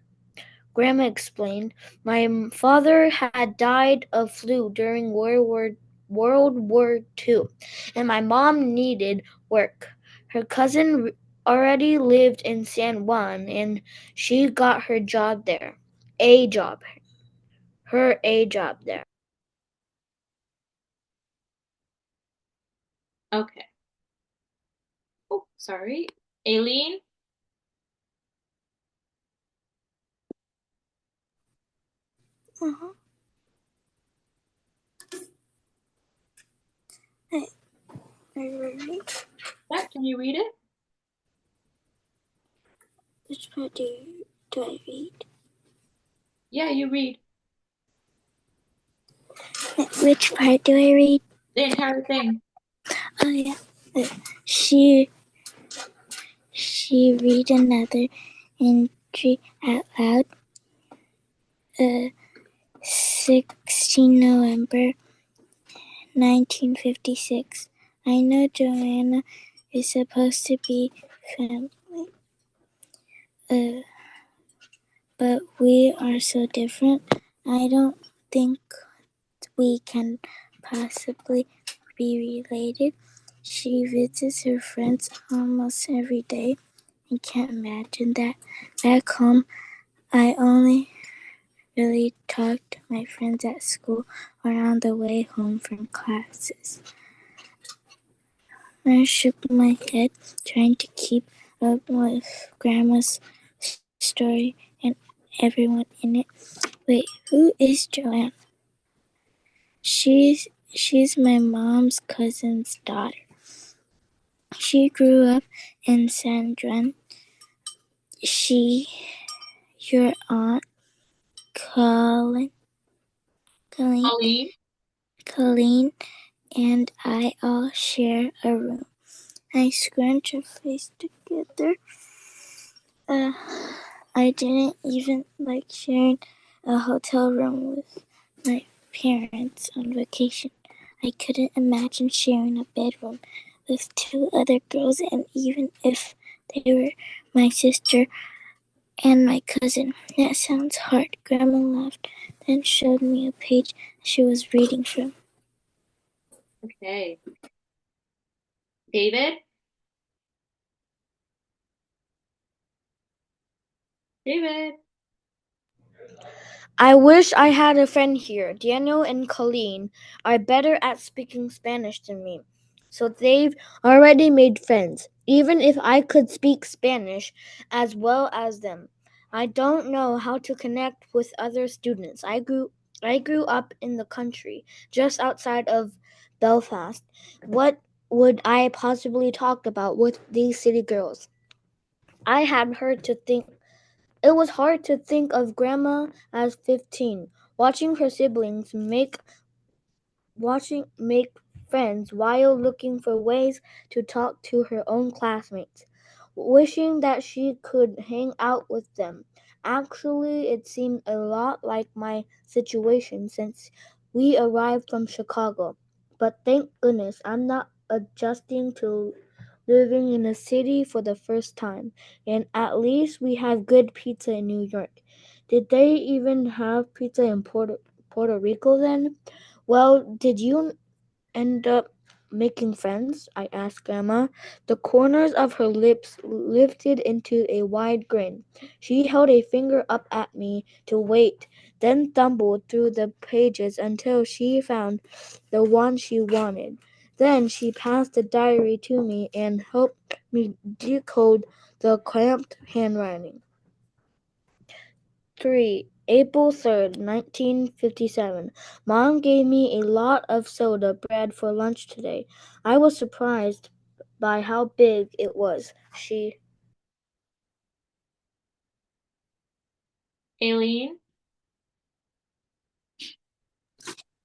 Speaker 4: Grandma explained. My father had died of flu during World War II, and my mom needed work. Her cousin already lived in San Juan, and she got her job there. A job. Her a job there.
Speaker 1: Okay. Oh, sorry. Aileen?
Speaker 2: uh-huh. I read.
Speaker 1: Yeah, can you read it?
Speaker 2: Which part do I read?
Speaker 1: Yeah, you read.
Speaker 2: Which part do I read?
Speaker 1: The entire thing.
Speaker 2: Oh yeah. She read another entry out loud. 16 November 1956. I know Joanna is supposed to be family. but we are so different. I don't think we can possibly be related. She visits her friends almost every day. I can't imagine that. Back home, I only really talk to my friends at school or on the way home from classes. I shook my head, trying to keep up with Grandma's story and everyone in it. Wait, who is Joanne? She's my mom's cousin's daughter. She grew up in San Juan. Your aunt, Colleen,
Speaker 1: Colleen.
Speaker 2: Colleen, and I all share a room. I scrunch our face together. I didn't even like sharing a hotel room with my parents on vacation. I couldn't imagine sharing a bedroom with two other girls, and even if they were my sister and my cousin. That sounds hard. Grandma laughed, then showed me a page she was reading from.
Speaker 1: Okay. David? David?
Speaker 4: I wish I had a friend here. Daniel and Colleen are better at speaking Spanish than me, so they've already made friends, even if I could speak Spanish as well as them. I don't know how to connect with other students. I grew up in the country, just outside of Belfast. What would I possibly talk about with these city girls? I had heard to think It was hard to think of Grandma as 15, watching her siblings make friends while looking for ways to talk to her own classmates, wishing that she could hang out with them. Actually, it seemed a lot like my situation since we arrived from Chicago. But thank goodness I'm not adjusting to living in a city for the first time, and at least we have good pizza in New York. Did they even have pizza in Puerto Rico then? Well, did you end up making friends? I asked Grandma. The corners of her lips lifted into a wide grin. She held a finger up at me to wait, then thumbed through the pages until she found the one she wanted. Then she passed the diary to me and helped me decode the cramped handwriting. 3. April 3rd, 1957. Mom gave me a lot of soda bread for lunch today. I was surprised by how big it was.
Speaker 1: Aileen?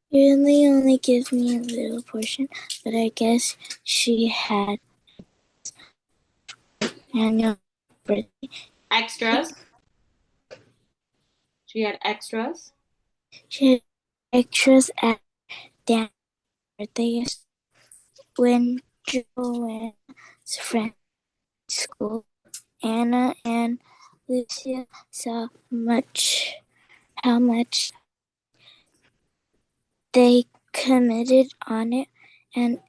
Speaker 2: Really only gives me a little portion, but I guess she had annual birthday.
Speaker 1: Extras? She had extras?
Speaker 2: She had extras at Dan's birthday when Joanne's friend at school, Anna and Lucia, saw how much they committed on it, and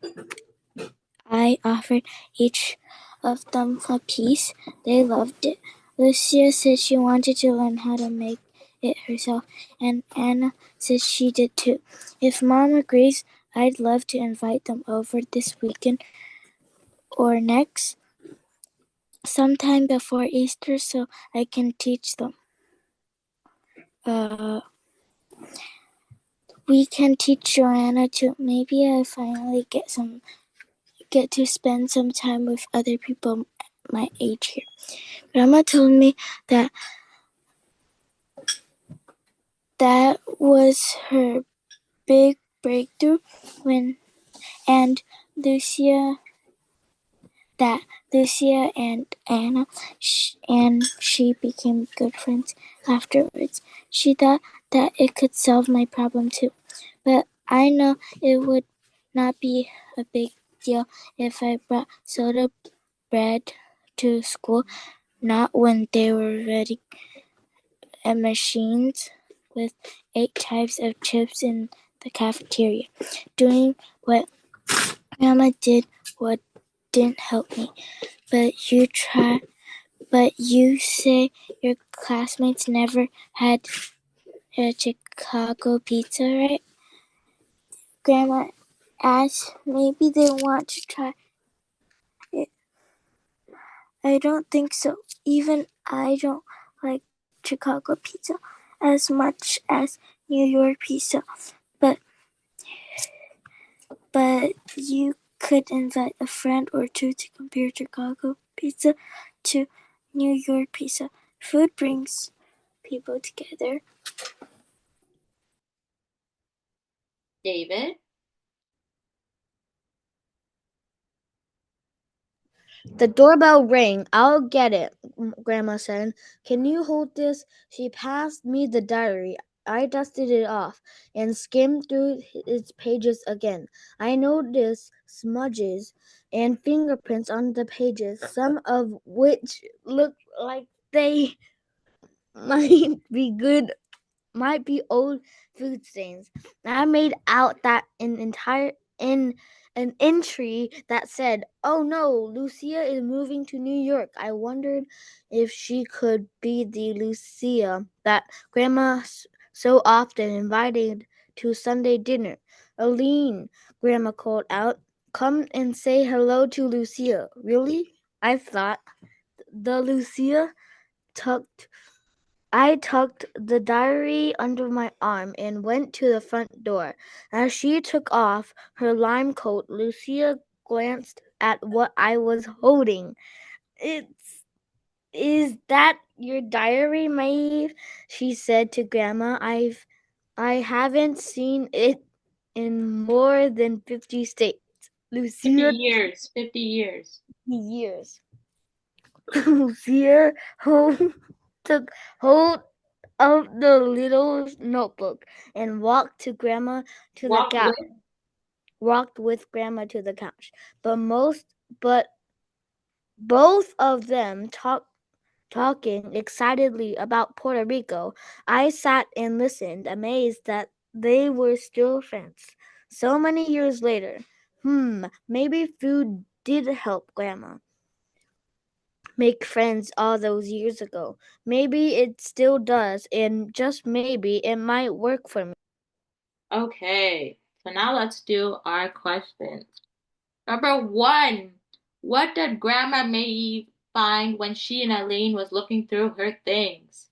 Speaker 2: I offered each of them a piece. They loved it. Lucia said she wanted to learn how to make it herself, and Anna said she did too. If Mom agrees, I'd love to invite them over this weekend or next, sometime before Easter, so I can teach them. We can teach Joanna too. Maybe I finally get to spend some time with other people my age here. Grandma told me that was her big breakthrough and Lucia and Anna and she became good friends afterwards. She thought that it could solve my problem too, but I know it would not be a big deal if I brought soda bread to school, not when they were and machines with 8 types of chips in the cafeteria. Doing what Grandma did what didn't help me. But you say your classmates never had a Chicago pizza, right? Grandma asked. Maybe they want to try it. I don't think so. Even I don't like Chicago pizza as much as New York pizza. But you could invite a friend or two to compare Chicago pizza to New York pizza. Food brings people together.
Speaker 1: David?
Speaker 4: The doorbell rang. I'll get it, Grandma said. Can you hold this? She passed me the diary. I dusted it off and skimmed through its pages again. I noticed smudges and fingerprints on the pages, some of which looked like they might be old food stains. I made out that an entry that said, "Oh no, Lucia is moving to New York." I wondered if she could be the Lucia that Grandma so often invited to Sunday dinner. "Aline," Grandma called out, "come and say hello to Lucia." Really? I thought. The Lucia tucked I tucked the diary under my arm and went to the front door. As she took off her lime coat, Lucia glanced at what I was holding. Is that your diary, Maeve?" she said to Grandma. I haven't seen it in more than 50 states.
Speaker 1: 50
Speaker 4: Lucia,
Speaker 1: years. 50 years.
Speaker 4: years. Lucia took hold of the little notebook and walked with Grandma to the couch. But both of them talking excitedly about Puerto Rico. I sat and listened, amazed that they were still friends. So many years later. Maybe food did help Grandma make friends all those years ago. Maybe it still does, and just maybe it might work for me.
Speaker 1: Okay, so now let's do our questions. Number 1. What did Grandma Maeve find when she and Aileen was looking through her things?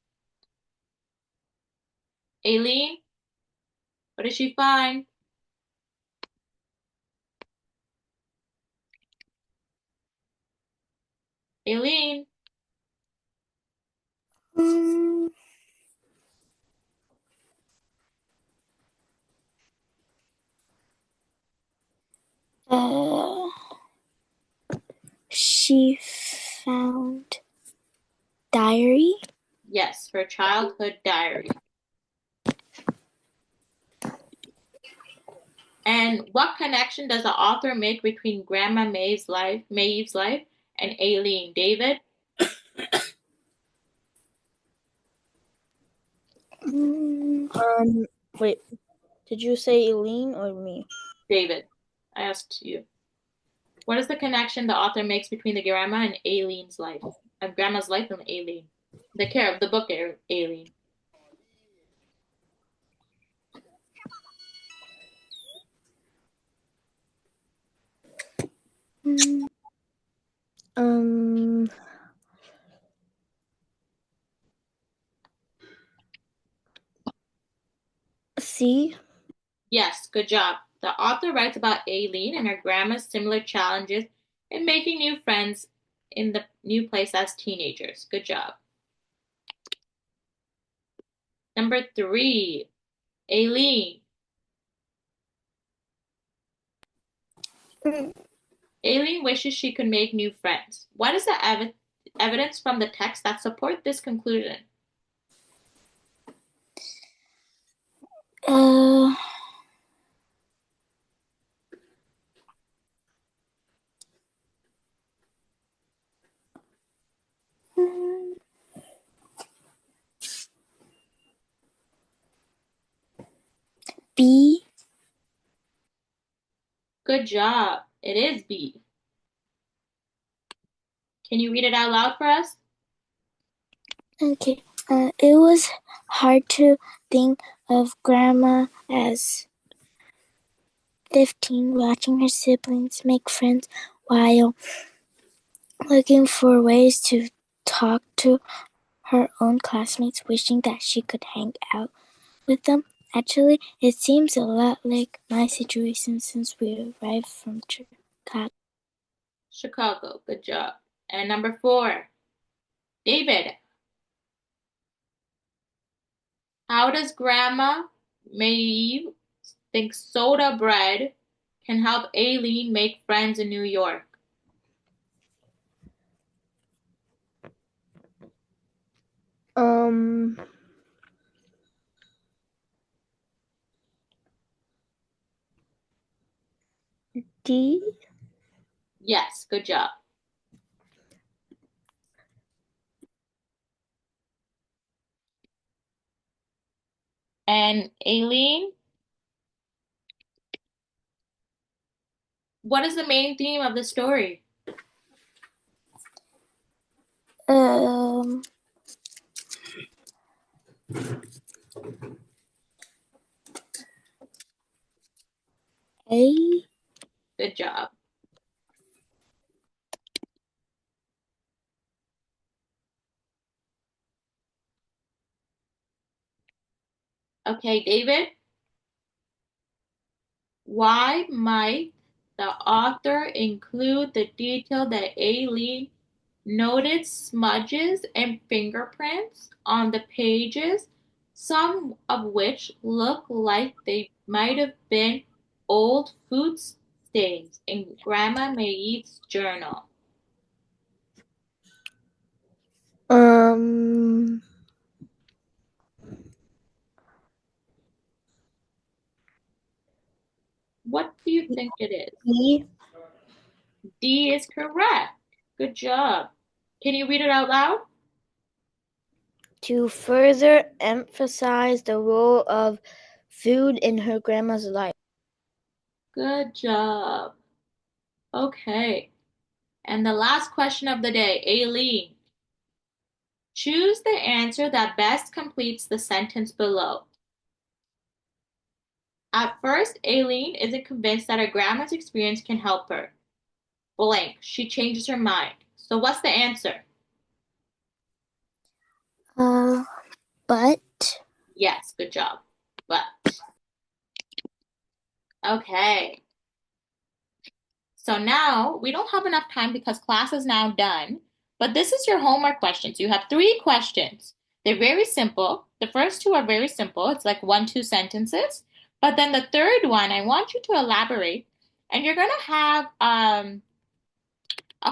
Speaker 1: Aileen, what did she find? Aileen,
Speaker 2: Mm, uh, she found diary.
Speaker 1: yes, her childhood diary. And what connection does the author make between Grandma Maeve's life, and Aileen? David?
Speaker 2: Mm,
Speaker 4: Wait, did you say Eileen or me?
Speaker 1: David, I asked you. What is the connection the author makes between the grandma and Aileen's life? Grandma's life and Aileen. The book Aileen.
Speaker 2: mm,
Speaker 4: Um, C.
Speaker 1: Yes, good job. The author writes about Aileen and her grandma's similar challenges in making new friends in the new place as teenagers. Good job. Number 3, Aileen.
Speaker 2: mm.
Speaker 1: Aileen wishes she could make new friends. What is the evidence from the text that support this conclusion?
Speaker 2: Uh, mm, B.
Speaker 1: Good job. It is B. Can you read it out loud for us?
Speaker 2: Okay. It was hard to think of Grandma as 15, watching her siblings make friends while looking for ways to talk to her own classmates, wishing that she could hang out with them. Actually, it seems a lot like my situation since we arrived from Chicago.
Speaker 1: Chicago. Good job. And number 4, David. How does Grandma Maeve think soda bread can help Aileen make friends in New York?
Speaker 4: D.
Speaker 1: Yes, good job. And Aileen, what is the main theme of the story?
Speaker 2: A.
Speaker 1: Good job. Okay, David. Why might the author include the detail that Aileen noted smudges and fingerprints on the pages, some of which look like they might have been old food stains in Grandma Maeve's journal? What do you think it is?
Speaker 4: E.
Speaker 1: D is correct. Good job. Can you read it out loud?
Speaker 4: To further emphasize the role of food in her grandma's life.
Speaker 1: Good job. Okay. And the last question of the day, Aileen. Choose the answer that best completes the sentence below. At first, Aileen isn't convinced that her grandma's experience can help her. Blank. She changes her mind. So what's the answer?
Speaker 2: But.
Speaker 1: Yes, good job. But. Okay. So now we don't have enough time because class is now done. But this is your homework questions. You have 3 questions. They're very simple. The first 2 are very simple. It's like 1, 2 sentences. But then the third one, I want you to elaborate. And you're gonna have a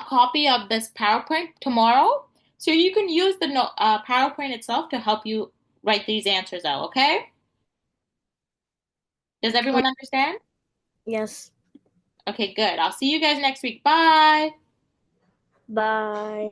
Speaker 1: copy of this PowerPoint tomorrow. So you can use the PowerPoint itself to help you write these answers out, okay? Does everyone understand?
Speaker 4: Yes.
Speaker 1: Okay, good. I'll see you guys next week. Bye.
Speaker 4: Bye.